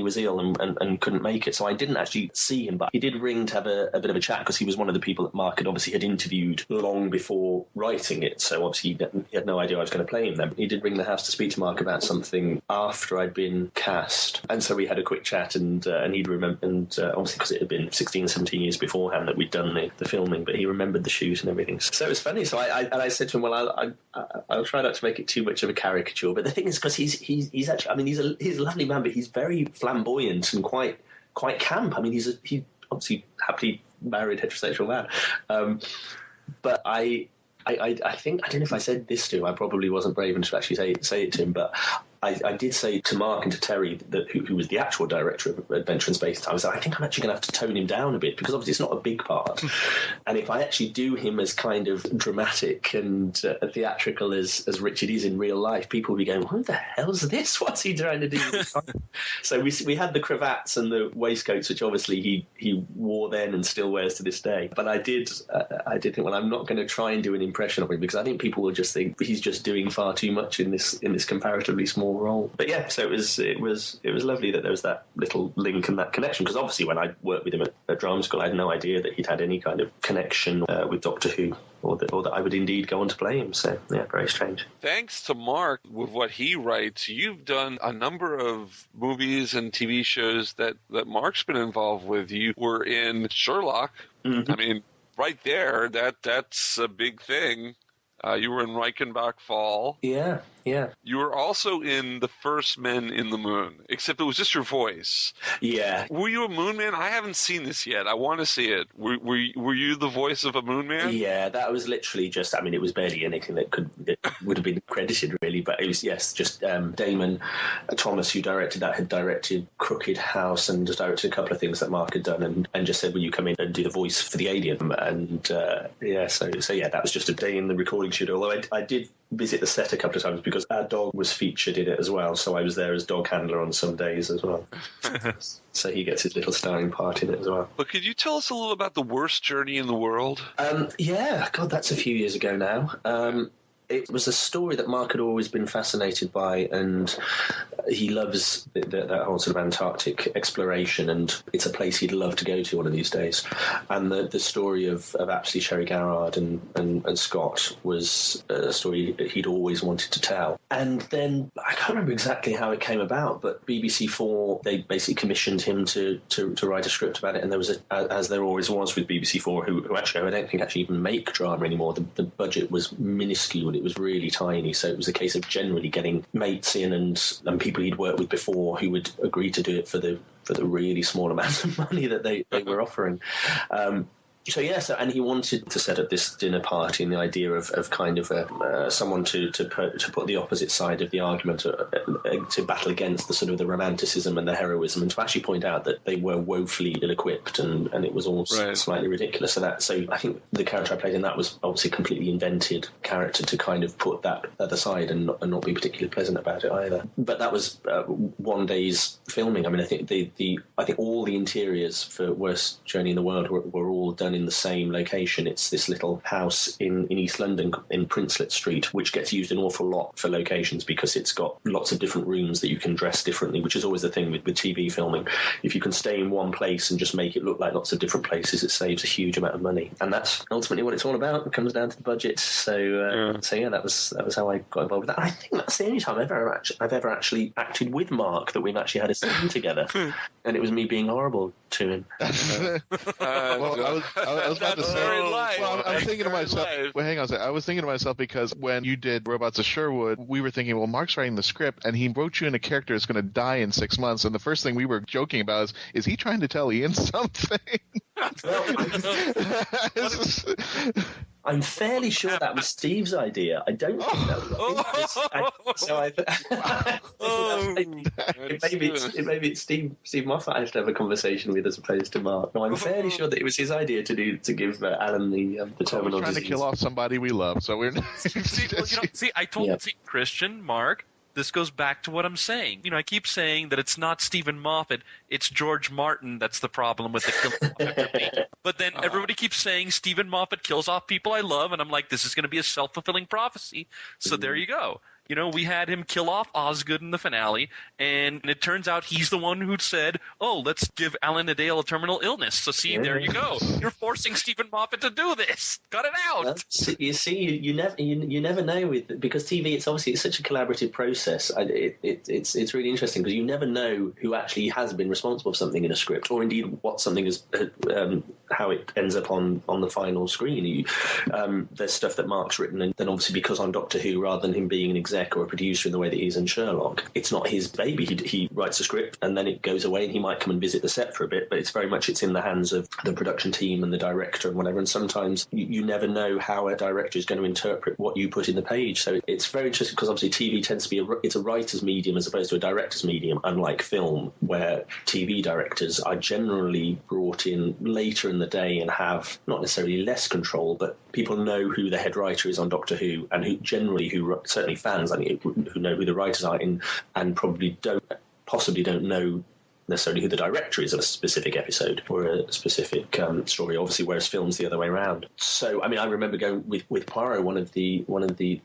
B: was ill and couldn't make it, so I didn't actually see him, but he did ring to have a bit of a chat, because he was one of the people that Mark had interviewed long before writing it, so obviously he had no idea I was going to play him then. He did ring the house to speak to Mark about something after I'd been cast, and so we had a quick chat, and he'd remember, and obviously because it had been 16, 17 years beforehand that we'd done the filming, but he remembered the shoot and everything. So it was funny. So I said to him, well, I'll try not to make it too much of a caricature. But the thing is, because he's actually, I mean, he's a lovely man, but he's very flamboyant and quite camp. I mean, he's obviously happily married heterosexual man. But I think, I don't know if I said this to him, I probably wasn't brave enough to actually say it to him, but I did say to Mark and to Terry, who was the actual director of Adventure in Space, I was like, I think I'm actually going to have to tone him down a bit, because obviously it's not a big part. And if I actually do him as kind of dramatic and theatrical as Richard is in real life, people will be going, what the hell's this? What's he trying to do? So we had the cravats and the waistcoats, which obviously he wore then and still wears to this day. But I did think, well, I'm not going to try and do an impression of him, because I think people will just think he's just doing far too much in this comparatively small role. But yeah, so it was lovely that there was that little link and that connection, because obviously when I worked with him at drama school, I had no idea that he'd had any kind of connection with Doctor Who, or that I would indeed go on to play him. So yeah, very strange.
A: Thanks to Mark with what he writes, you've done a number of movies and TV shows that Mark's been involved with. You were in Sherlock. Mm-hmm. I mean, right there, that's a big thing. You were in Reichenbach Fall.
B: Yeah.
A: You were also in The First Men in the Moon, except it was just your voice.
B: Yeah.
A: Were you a Moon Man? I haven't seen this yet. I want to see it. Were you the voice of a Moon Man?
B: Yeah, that was literally just, I mean, it was barely anything that would have been credited, really, but it was, yes, just Damon Thomas, who directed that, had directed Crooked House and just directed a couple of things that Mark had done, and just said, will you come in and do the voice for the alien? And so that was just a day in the recording studio, although I did visit the set a couple of times because our dog was featured in it as well, so I was there as dog handler on some days as well. So he gets his little starring part in it as well.
A: But could you tell us a little about The Worst Journey in the World?
B: Yeah, God, that's a few years ago now. It was a story that Mark had always been fascinated by, and he loves that whole sort of Antarctic exploration, and it's a place he'd love to go to one of these days. And the story of Apsley, Sherry Garrard and Scott was a story that he'd always wanted to tell. And then, I can't remember exactly how it came about, but BBC4, they basically commissioned him to write a script about it, and there was, as there always was with BBC4, who actually, I don't think actually even make drama anymore. The budget was minuscule. It was really tiny, so it was a case of generally getting mates in and people he'd worked with before who would agree to do it for the really small amount of money that they were offering. And he wanted to set up this dinner party, and the idea of kind of someone to put the opposite side of the argument, to battle against the sort of the romanticism and the heroism, and to actually point out that they were woefully ill-equipped and it was all slightly ridiculous. So I think the character I played in that was obviously a completely invented character to kind of put that other side and not be particularly pleasant about it either. But that was one day's filming. I mean, I think all the interiors for Worst Journey in the World were all done in the same location. It's this little house in East London in Princelet Street, which gets used an awful lot for locations because it's got lots of different rooms that you can dress differently, which is always the thing with TV filming. If you can stay in one place and just make it look like lots of different places, it saves a huge amount of money. And that's ultimately what it's all about. It comes down to the budget. So that was how I got involved with that. I think that's the only time I've ever actually acted with Mark, that we've actually had a scene together, and it was me being horrible to him.
E: I was about to say. I'm thinking to myself. Well, hang on a second. I was thinking to myself because when you did Robots of Sherwood, we were thinking, well, Mark's writing the script, and he wrote you in a character that's going to die in 6 months. And the first thing we were joking about is he trying to tell Ian something?
B: I'm fairly sure that was Steve's idea. I don't think that was. Maybe it's Steve Moffat I have to have a conversation with as opposed to Mark. No, I'm fairly sure that it was his idea to give Alan the terminal
E: we're trying
B: disease.
E: to kill off somebody we love, so we're.
D: I told Christian, Mark. This goes back to what I'm saying. I keep saying that it's not Stephen Moffat, it's George Martin that's the problem with the killing off me. But then everybody keeps saying Stephen Moffat kills off people I love, and I'm like, this is going to be a self-fulfilling prophecy. So there you go. We had him kill off Osgood in the finale, and it turns out he's the one who said, let's give Alan Adale a terminal illness. So there you go. You're forcing Stephen Moffat to do this. Cut it out.
B: Well, you see, you never know because TV, it's such a collaborative process. It's really interesting because you never know who actually has been responsible for something in a script, or indeed what something is, how it ends up on the final screen. There's stuff that Mark's written, and then obviously because I'm Doctor Who, rather than him being an exec, exec or a producer in the way that he is in Sherlock. It's not his baby. He writes a script and then it goes away and he might come and visit the set for a bit, but it's very much it's in the hands of the production team and the director and whatever. And sometimes you never know how a director is going to interpret what you put in the page. So it's very interesting because obviously TV tends to be it's a writer's medium as opposed to a director's medium, unlike film, where TV directors are generally brought in later in the day and have not necessarily less control, but people know who the head writer is on Doctor Who, and who certainly fans, I think, who know who the writers are and possibly don't know necessarily who the director is of a specific episode or a specific story, obviously, whereas film's the other way around. So, I mean, I remember going with Poirot, one of the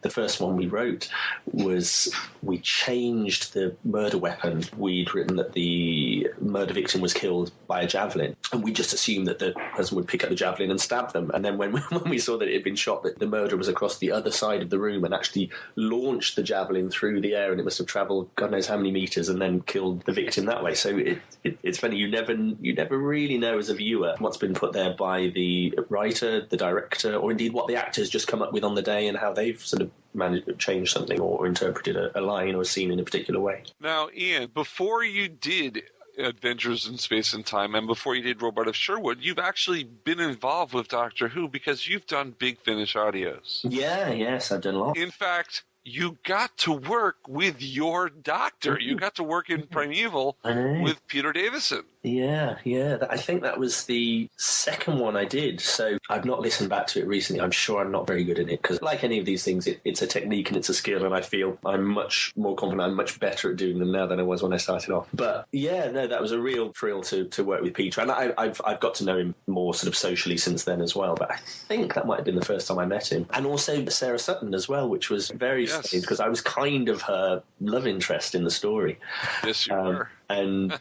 B: first one we wrote was we changed the murder weapon. We'd written that the murder victim was killed by a javelin, and we just assumed that the person would pick up the javelin and stab them. And then when we saw that it had been shot, that the murderer was across the other side of the room and actually launched the javelin through the air, and it must have travelled God knows how many metres and then killed the victim that way. So it's funny, you never really know as a viewer what's been put there by the writer, the director, or indeed what the actors just come up with on the day and how they've sort of managed to change something or interpreted a line or a scene in a particular way.
A: Now, Ian, before you did Adventures in Space and Time and before you did Robot of Sherwood, you've actually been involved with Doctor Who because you've done Big Finish audios.
B: Yes, I've done a lot.
A: In fact, you got to work with your doctor. You got to work in Primeval with Peter Davison.
B: Yeah. I think that was the second one I did. So I've not listened back to it recently. I'm sure I'm not very good in it because, like any of these things, it's a technique and it's a skill, and I feel I'm much more confident. I'm much better at doing them now than I was when I started off. But yeah, no, that was a real thrill to work with Peter, and I've got to know him more sort of socially since then as well. But I think that might have been the first time I met him, and also Sarah Sutton as well, which was very strange because I was kind of her love interest in the story.
A: Yes, you were.
B: And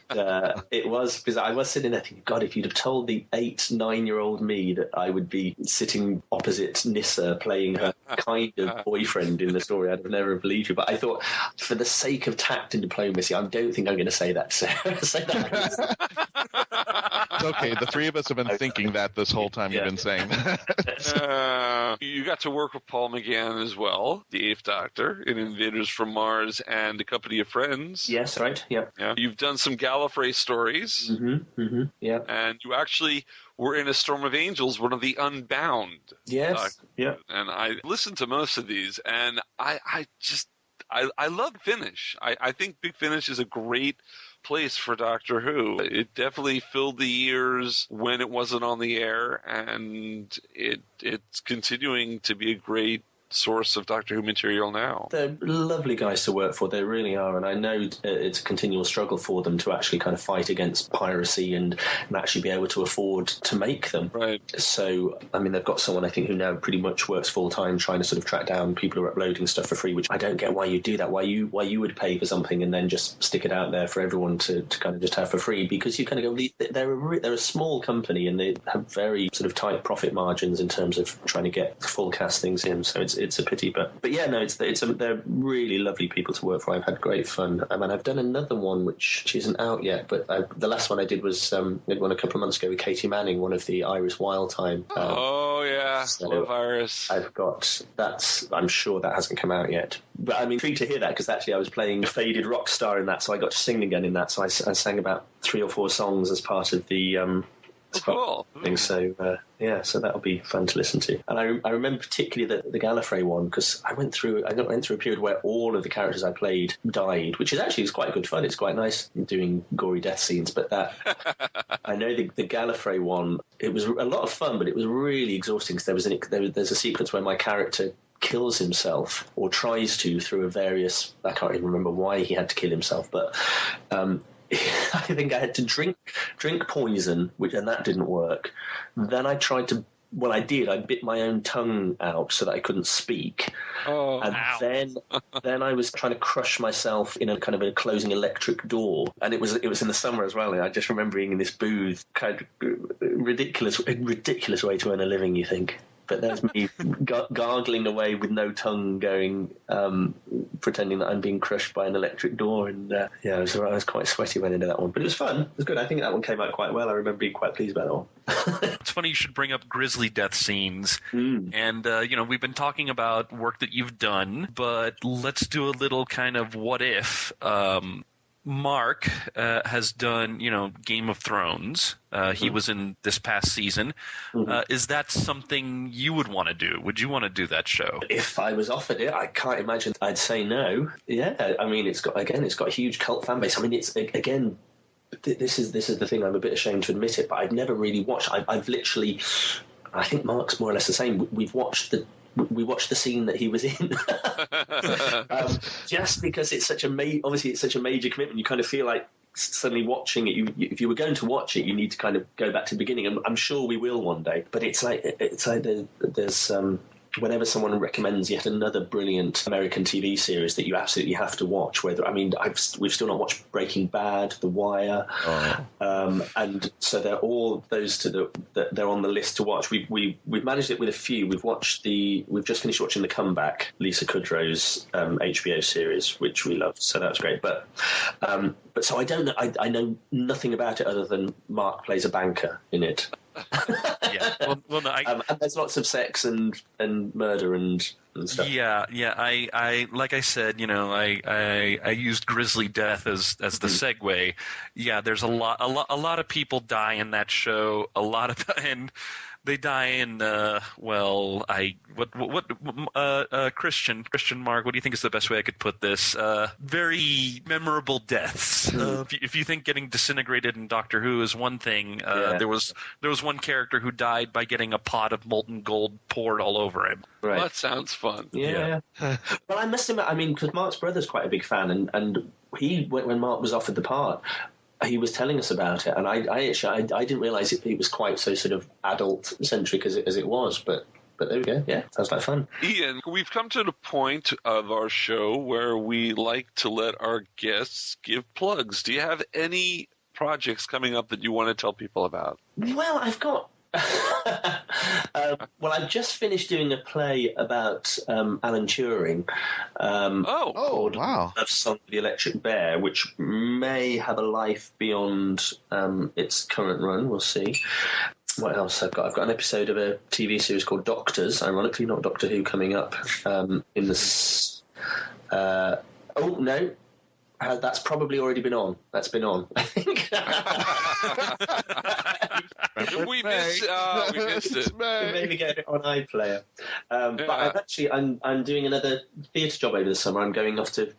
B: it was because I was sitting there thinking, God, if you'd have told the 8-9-year-old me that I would be sitting opposite Nissa playing her kind of boyfriend in the story, I'd have never believed you. But I thought, for the sake of tact and diplomacy, I don't think I'm going to say that.
E: It's okay. The three of us have been thinking that this whole time you've been saying that.
A: You got to work with Paul McGann as well, the Eighth Doctor, in Invaders from Mars and A Company of Friends.
B: Yes, right. Yeah.
A: You've done some Gallifrey stories.
B: Yeah.
A: And you actually were in A Storm of Angels, one of the Unbound.
B: Yes. Yeah.
A: And I listened to most of these, and I love Finish. I think Big Finish is a great place for Doctor Who. It definitely filled the years when it wasn't on the air, and it's continuing to be a great source of Doctor Who material now.
B: They're lovely guys to work for, they really are, and I know it's a continual struggle for them to actually kind of fight against piracy and actually be able to afford to make them.
A: Right.
B: So, I mean, they've got someone I think who now pretty much works full-time trying to sort of track down people who are uploading stuff for free, which I don't get why you do that, why you would pay for something and then just stick it out there for everyone to kind of just have for free, because you kind of go, they're a small company and they have very sort of tight profit margins in terms of trying to get full cast things in, so it's a pity, but yeah, no, they're really lovely people to work for. I've had great fun. I mean, I've done another one which isn't out yet, but the last one I did was did one a couple of months ago with Katie Manning, one of the Iris Wildtime.
A: So love Iris.
B: I've got that. I'm sure that hasn't come out yet, but I'm intrigued to hear that because actually I was playing a faded rock star in that, so I got to sing again in that. So I sang about 3 or 4 songs as part of the.
A: Cool.
B: Thing. So so that'll be fun to listen to. And I remember particularly the Gallifrey one because I went through a period where all of the characters I played died, which is quite good fun. It's quite nice doing gory death scenes. But that I know the Gallifrey one, it was a lot of fun, but it was really exhausting because there's a sequence where my character kills himself or tries to through I can't even remember why he had to kill himself, but I think I had to drink poison, and that didn't work. Then I tried to. Well, I did. I bit my own tongue out so that I couldn't speak.
A: Oh,
B: and then I was trying to crush myself in a kind of a closing electric door, and it was in the summer as well. And I just remember being in this booth, kind of ridiculous way to earn a living. You think? But there's me gargling away with no tongue, going, pretending that I'm being crushed by an electric door. And I was quite sweaty when I did that one. But it was fun. It was good. I think that one came out quite well. I remember being quite pleased about that one.
D: It's funny you should bring up grisly death scenes. And, we've been talking about work that you've done, but let's do a little kind of what if. Mark has done, Game of Thrones. He was in this past season. Is that something you would want to do? Would you want to do that show?
B: If I was offered it, I can't imagine I'd say no. Yeah, I mean, it's got a huge cult fan base. I mean, it's, again, this is the thing. I'm a bit ashamed to admit it, but I've never really watched. I've literally, I think Mark's more or less the same. We watched the scene that he was in, just because it's such a major commitment. You kind of feel like suddenly watching it. If you were going to watch it, you need to kind of go back to the beginning. And I'm sure we will one day. But it's like there's whenever someone recommends yet another brilliant American TV series that you absolutely have to watch, we've still not watched Breaking Bad, The Wire, and so they're all those that they're on the list to watch. We've managed it with a few. We've just finished watching The Comeback, Lisa Kudrow's HBO series, which we love. So that was great. But so I don't know. I know nothing about it other than Mark plays a banker in it.
D: Yeah. Well, no,
B: and there's lots of sex and murder and stuff.
D: Yeah. I like I said, I used grisly death as the segue. Yeah, there's a lot of people die in that show. And they die in Christian Mark, what do you think is the best way I could put this? Very memorable deaths. If you think getting disintegrated in Doctor Who is one thing, there was one character who died by getting a pot of molten gold poured all over him.
B: Right.
A: Well, that sounds fun.
B: Yeah. Well, I must admit, because Mark's brother's quite a big fan, and he, when Mark was offered the part, he was telling us about it, and I didn't realise it was quite so sort of adult-centric as it was, but there we go. Yeah, sounds like fun.
A: Ian, we've come to the point of our show where we like to let our guests give plugs. Do you have any projects coming up that you want to tell people about?
B: Well, I've got... I've just finished doing a play about Alan Turing. Called
E: wow!
B: Love Song of the Electric Bear, which may have a life beyond its current run. We'll see. What else I've got? I've got an episode of a TV series called Doctors. Ironically, not Doctor Who, coming up in the. Oh no. That's probably already been on. That's been on, I think.
A: we missed it.
B: Maybe get it on iPlayer. But I'm doing another theatre job over the summer. I'm going off to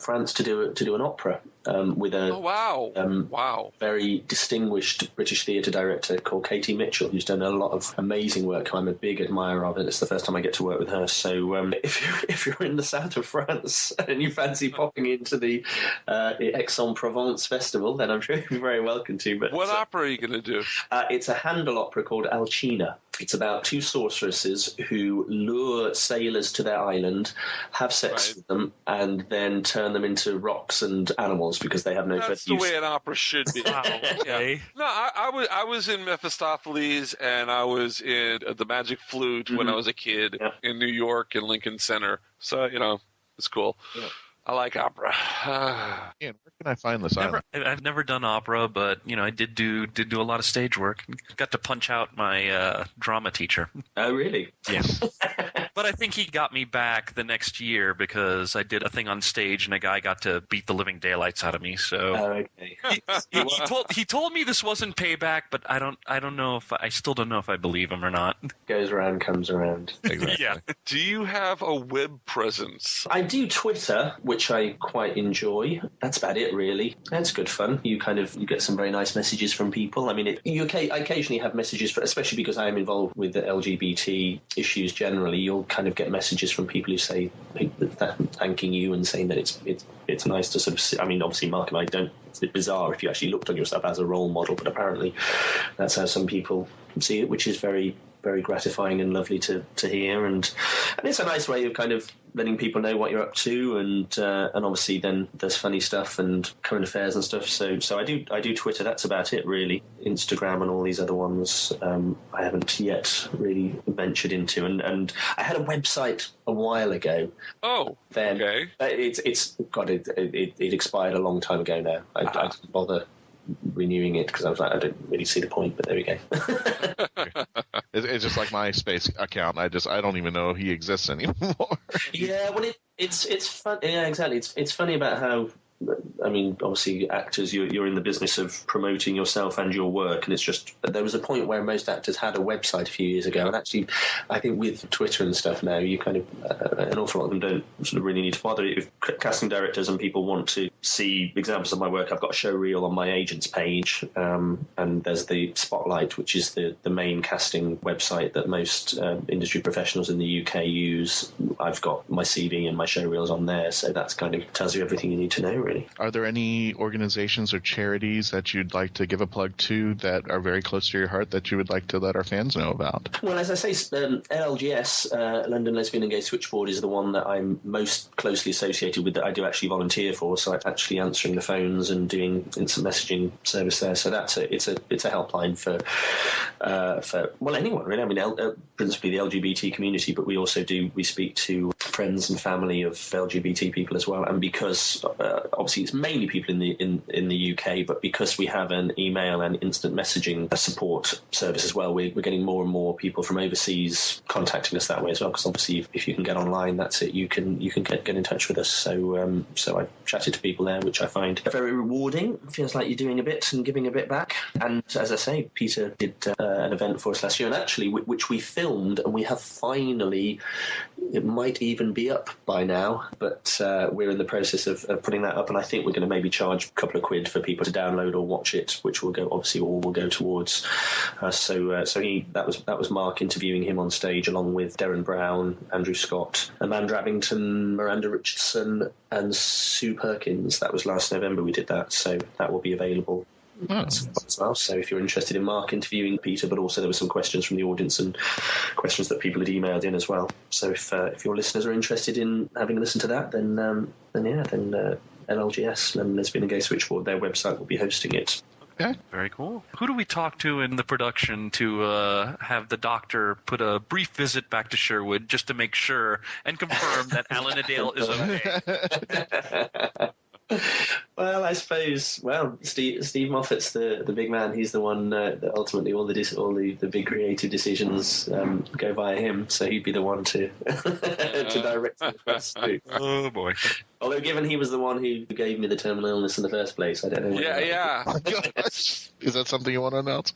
B: France to do an opera with a very distinguished British theatre director called Katie Mitchell, who's done a lot of amazing work. I'm a big admirer of it. It's the first time I get to work with her. So if you're in the south of France and you fancy popping into the Aix-en-Provence festival, then I'm sure you'd be very welcome to. But
A: what opera are you going to do?
B: It's a Handel opera called Alcina. It's about two sorceresses who lure sailors to their island, have sex with them, and then turn them into rocks and animals because they have no further use.
A: That's the way an opera should be.
D: Okay.
A: No, I was in Mephistopheles, and I was in The Magic Flute when I was a kid in New York in Lincoln Center. So, it's cool. Yeah. I like opera.
E: Ian, where can I find this island?
D: I've never done opera, but I did do a lot of stage work. Got to punch out my drama teacher.
B: Oh, really?
D: Yeah. But I think he got me back the next year because I did a thing on stage and a guy got to beat the living daylights out of me. So
B: okay.
D: he told me this wasn't payback, but I still don't know if I believe him or not.
B: Goes around, comes around.
E: Exactly.
D: Yeah.
A: Do you have a web presence?
B: I do Twitter, which I quite enjoy. That's about it, really. That's good fun. You get some very nice messages from people. I mean, I occasionally have messages, especially because I am involved with the LGBT issues generally. You'll kind of get messages from people who say thanking you and saying that it's nice to sort of. I mean, obviously, Mark and I don't. It's a bit bizarre if you actually looked on yourself as a role model, but apparently that's how some people see it, which is very very gratifying and lovely to hear, and it's a nice way of kind of letting people know what you're up to, and obviously then there's funny stuff and current affairs and stuff. So I do Twitter. That's about it really. Instagram and all these other ones I haven't yet really ventured into, and I had a website a while ago.
A: Oh,
B: then
A: okay.
B: It expired a long time ago now. I didn't bother renewing it because I was like, I don't really see the point, but there we go.
E: It's just like my MySpace account. I don't even know he exists anymore.
B: Yeah, well, it's fun. Yeah, exactly. It's funny about how, I mean, obviously actors, you're in the business of promoting yourself and your work, and it's just, there was a point where most actors had a website a few years ago, and actually I think with Twitter and stuff now, you kind of, an awful lot of them don't sort of really need to bother. If casting directors and people want to see examples of my work, I've got a show reel on my agent's page, and there's the Spotlight, which is the main casting website that most industry professionals in the UK use. I've got my CV and my show reels on there, so that's kind of tells you everything you need to know, really.
E: Are there any organizations or charities that you'd like to give a plug to that are very close to your heart that you would like to let our fans know about?
B: Well, as I say, LLGS, London Lesbian and Gay Switchboard, is the one that I'm most closely associated with, that I do actually volunteer for. So I'm actually answering the phones and doing instant messaging service there. So it's a helpline for anyone really. I mean, principally the LGBT community, but we speak to friends and family of LGBT people as well. And because obviously it's mainly people in the UK, but because we have an email and instant messaging support service as well, we're getting more and more people from overseas contacting us that way as well. Because obviously, if you can get online, that's it. You can get in touch with us. So I've chatted to people there, which I find very rewarding. It feels like you're doing a bit and giving a bit back. And as I say, Peter did an event for us last year, and actually which we filmed, and we have finally. It might even be up by now, but we're in the process of putting that up, and I think we're going to maybe charge a couple of quid for people to download or watch it, which will go, obviously, all will go towards. That was Mark interviewing him on stage, along with Darren Brown, Andrew Scott, Amanda Abington, Miranda Richardson, and Sue Perkins. That was last November we did that, so that will be available. As well. So if you're interested in Mark interviewing Peter, but also there were some questions from the audience and questions that people had emailed in as well. So if your listeners are interested in having a listen to that, then LLGS, London Lesbian and Gay Switchboard, their website will be hosting it.
D: Okay, very cool. Who do we talk to in the production to have the doctor put a brief visit back to Sherwood just to make sure and confirm that Alan Adale is okay?
B: Well, I suppose. Well, Steve Moffat's the big man. He's the one that ultimately all the big creative decisions go via him. So he'd be the one to to direct the request to.
D: Oh boy!
B: Although, given he was the one who gave me the terminal illness in the first place, I don't know.
A: Yeah.
E: Oh, is that something you want to announce?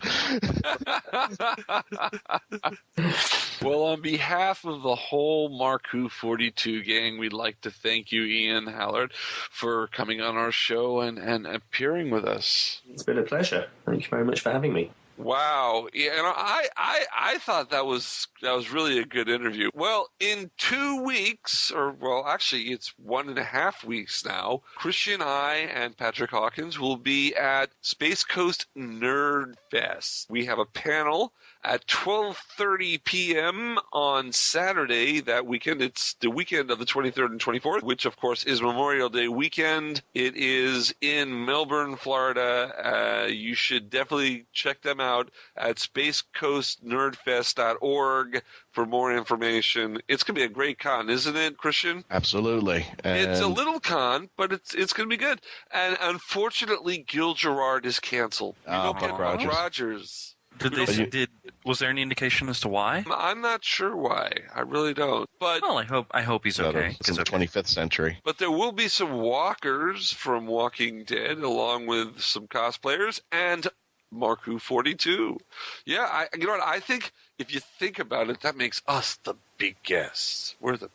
A: Well, on behalf of the whole Markwho42 gang, we'd like to thank you, Ian Hallard, for coming on our show and appearing with us.
B: It's been a pleasure. Thank you very much for having me.
A: Wow. Yeah, I thought that was really a good interview. Well, in 2 weeks, actually it's 1.5 weeks now, Christian, I, and Patrick Hawkins will be at Space Coast Nerd Fest. We have a panel at 12:30 p.m. on Saturday that weekend. It's the weekend of the 23rd and 24th, which, of course, is Memorial Day weekend. It is in Melbourne, Florida. You should definitely check them out at spacecoastnerdfest.org for more information. It's going to be a great con, isn't it, Christian?
E: Absolutely.
A: It's a little con, but it's going to be good. And unfortunately, Gil Gerard is canceled.
E: Buck
A: Rogers.
D: Was there any indication as to why?
A: I'm not sure why. I really don't. But
D: well, I hope he's okay.
E: It's in the 25th century.
A: But there will be some walkers from Walking Dead, along with some cosplayers and Markwho42. Yeah, I think if you think about it, that makes us the big guests. We're the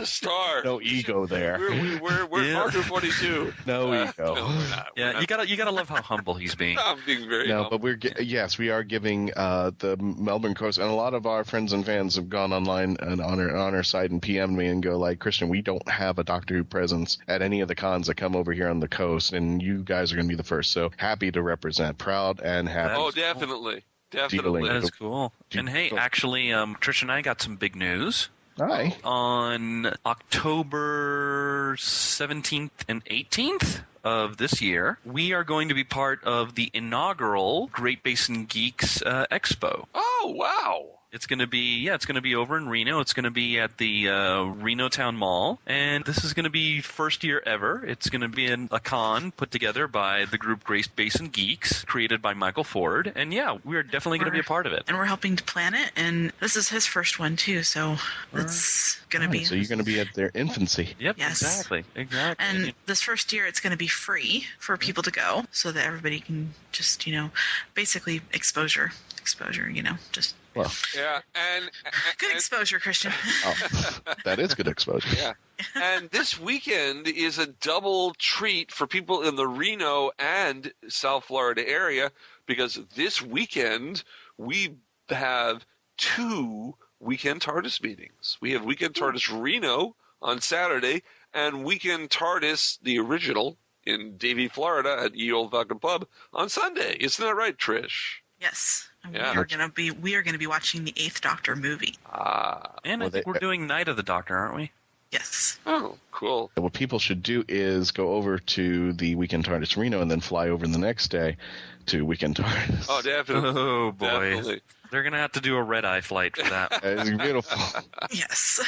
A: star.
E: No ego there.
A: We're Markwho42.
E: No ego.
A: No, we're not.
D: Yeah, you gotta love how humble he's being.
A: I'm being very humble.
E: But we are giving the Melbourne coast, and a lot of our friends and fans have gone online and on our site and PM'd me and go like, Christian, we don't have a Doctor Who presence at any of the cons that come over here on the coast, and you guys are going to be the first. So happy to represent, proud and happy.
A: Oh, definitely. Definitely.
D: That is cool. And hey, actually, Trish and I got some big news.
E: Hi.
D: On October 17th and 18th of this year, we are going to be part of the inaugural Great Basin Geeks Expo.
A: Oh, wow.
D: It's going to be over in Reno. It's going to be at the Reno Town Mall. And this is going to be first year ever. It's going to be a con put together by the group Great Basin Geeks, created by Markwho42. And yeah, we're definitely going to be a part of it.
C: And we're helping to plan it. And this is his first one too, so it's going to be...
E: So you're going to be at their infancy.
D: Yep,
C: yes.
D: Exactly.
C: And this first year it's going to be free for people to go so that everybody can just, basically exposure, just...
E: Well,
A: yeah, and
C: good exposure, Christian.
E: Oh, that is good exposure.
A: Yeah, and this weekend is a double treat for people in the Reno and South Florida area because this weekend we have 2 Weekend TARDIS meetings. We have Weekend TARDIS Reno on Saturday and Weekend TARDIS, the original, in Davie, Florida at Ye Old Falcon Pub on Sunday. Isn't that right, Trish?
C: Yes.
A: Yeah.
C: We are gonna be watching the 8th Doctor movie.
D: And I think we're doing Night of the Doctor, aren't we?
C: Yes.
A: Oh, cool.
E: What people should do is go over to the Weekend TARDIS Reno and then fly over the next day to Weekend TARDIS.
A: Oh, definitely.
D: Oh, boy.
A: Definitely.
D: They're going to have to do a red-eye flight for that.
E: It's beautiful.
C: Yes.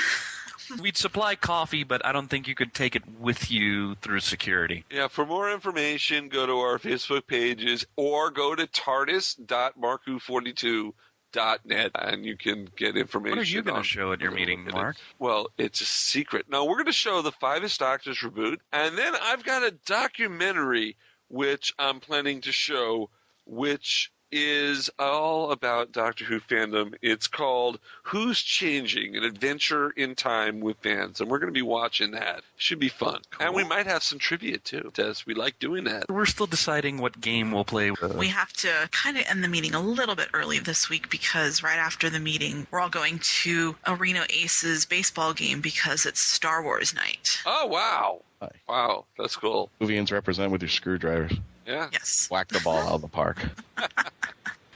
D: We'd supply coffee, but I don't think you could take it with you through security.
A: Yeah, for more information, go to our Facebook pages or go to tardis.markwho42.net and you can get information.
D: What are you going to show at your meeting, Mark?
A: Well, it's a secret. No, we're going to show the 5th Doctor's reboot, and then I've got a documentary which I'm planning to show, which is all about Doctor Who fandom. It's called Who's Changing? An Adventure in Time with Fans, and we're going to be watching that. Should be fun. Cool. And we might have some trivia, too, Tess. We like doing that.
D: We're still deciding what game we'll play with.
C: We have to kind of end the meeting a little bit early this week because right after the meeting, we're all going to a Reno Aces baseball game because it's Star Wars night.
A: Oh, wow.
E: Hi.
A: Wow, that's cool.
E: Whovians represent with your screwdrivers.
A: Yeah.
C: Yes.
E: Whack the ball out of the park.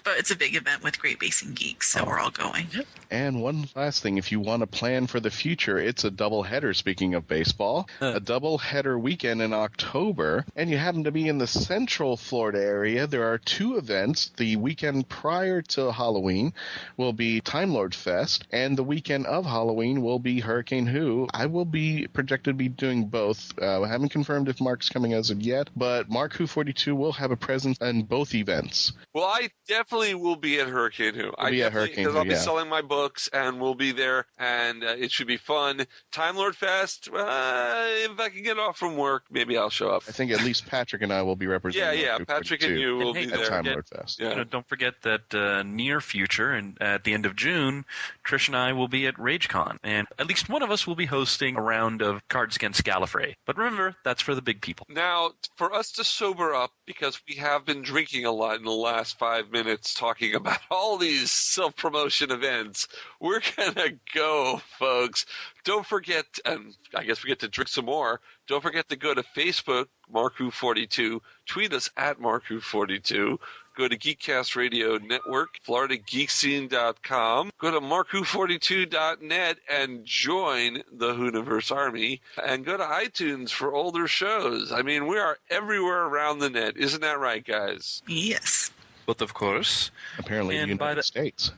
C: But it's a big event with Great Basin Geeks, so we're all going.
E: And one last thing, if you want to plan for the future, it's a doubleheader, speaking of baseball, a doubleheader weekend in October, and you happen to be in the central Florida area. There are 2 events. The weekend prior to Halloween will be Time Lord Fest, and the weekend of Halloween will be Hurricane Who. I will be projected to be doing both. I haven't confirmed if Mark's coming as of yet, but Markwho42 will have a presence in both events.
A: Well, I definitely will be at Hurricane Who. I'll be selling my books, and we'll be there, and it should be fun. Time Lord Fest, if I can get off from work, maybe I'll show up.
E: I think at least Patrick and I will be representing.
A: Yeah, Patrick and you will be there.
E: At Time Lord Fest.
A: Yeah.
D: Don't forget that near future, and at the end of June, Trish and I will be at RageCon, and at least one of us will be hosting a round of Cards Against Gallifrey. But remember, that's for the big people.
A: Now, for us to sober up, because we have been drinking a lot in the last 5 minutes talking about all these self-promotion events, we're going to go, folks. Don't forget, and I guess we get to drink some more, don't forget to go to Facebook, Markwho42, tweet us at Markwho42, go to Geekcast Radio Network, FloridaGeekscene.com, go to Markwho42.net and join the Whoniverse Army, and go to iTunes for older shows. I mean, we are everywhere around the net. Isn't that right, guys?
C: Yes.
D: But of course.
E: Apparently in the United States.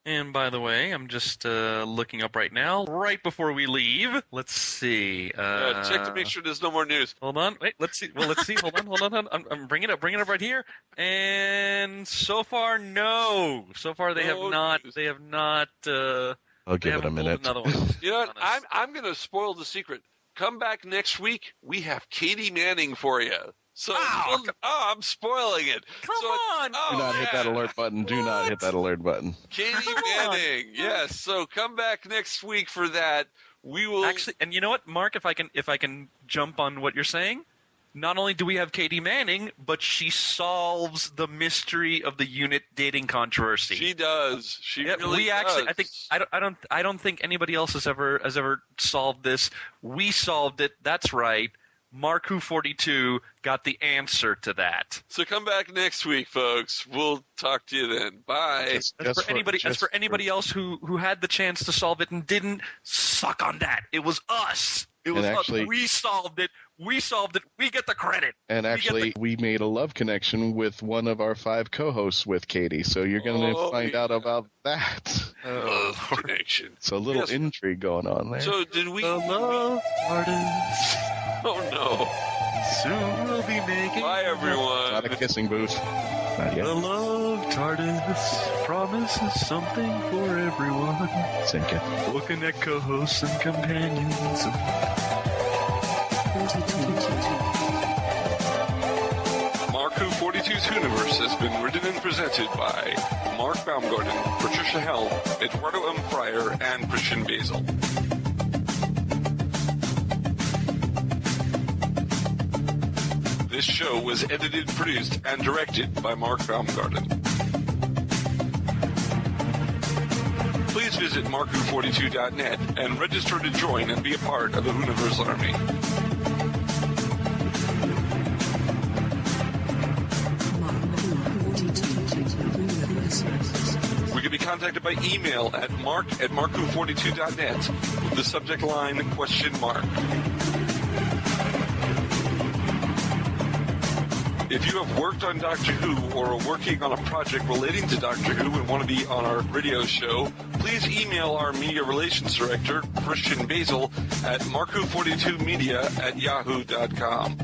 D: And by the way, I'm just looking up right now, right before we leave. Let's see.
A: Check to make sure there's no more news.
D: Hold on. Wait, let's see. Well, let's see. Hold on. I'm bringing it up right here. And so far, no. So far, they have not. They have not.
E: I'll give it a minute.
D: Another one.
A: You know what? I'm going to spoil the secret. Come back next week. We have Katie Manning for you. So, I'm spoiling it.
D: Come on.
E: Do not hit that alert button. Do not hit that alert button.
A: Katie Manning. Yes. So come back next week for that. We will
D: actually. And you know what, Mark? If I can jump on what you're saying. Not only do we have Katie Manning, but she solves the mystery of the unit dating controversy.
A: She does. She really does.
D: Actually, I don't think anybody else has ever solved this. We solved it. That's right. Markwho42 got the answer to that.
A: So come back next week, folks. We'll talk to you then. Bye.
D: As for anybody else who had the chance to solve it and didn't, suck on that. It was us. It was us. We solved it. We solved it. We get the credit.
E: And actually, we made a love connection with one of our 5 co-hosts with Katie, so you're going to find out about that.
A: Love connection.
E: So a little intrigue going on there.
A: So did we...
D: The love artist.
A: Oh, no.
D: Soon we'll be making...
A: Bye, everyone.
E: Not a kissing booth. Not yet.
D: The love TARDIS promises something for everyone.
E: Sink it.
D: Looking at co-hosts and companions.
A: Markwho42's Hooniverse has been written and presented by Mark Baumgarten, Patricia Helm, Eduardo M. Fryer, and Christian Basil. This show was edited, produced, and directed by Mark Baumgarten. Please visit Markwho42.net and register to join and be a part of the Hooniverse Army. We can be contacted by email at mark@markwho42.net with the subject line ? If you have worked on Doctor Who or are working on a project relating to Doctor Who and want to be on our radio show, please email our media relations director, Christian Basil, at markwho42media@yahoo.com.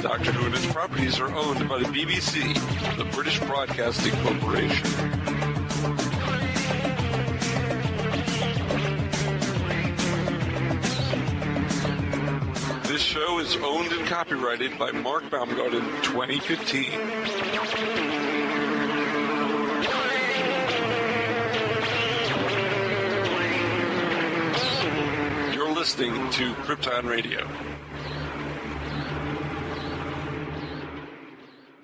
A: Doctor Who and its properties are owned by the BBC, the British Broadcasting Corporation. This show is owned and copyrighted by Mark Baumgarten, 2015. You're listening to Krypton Radio.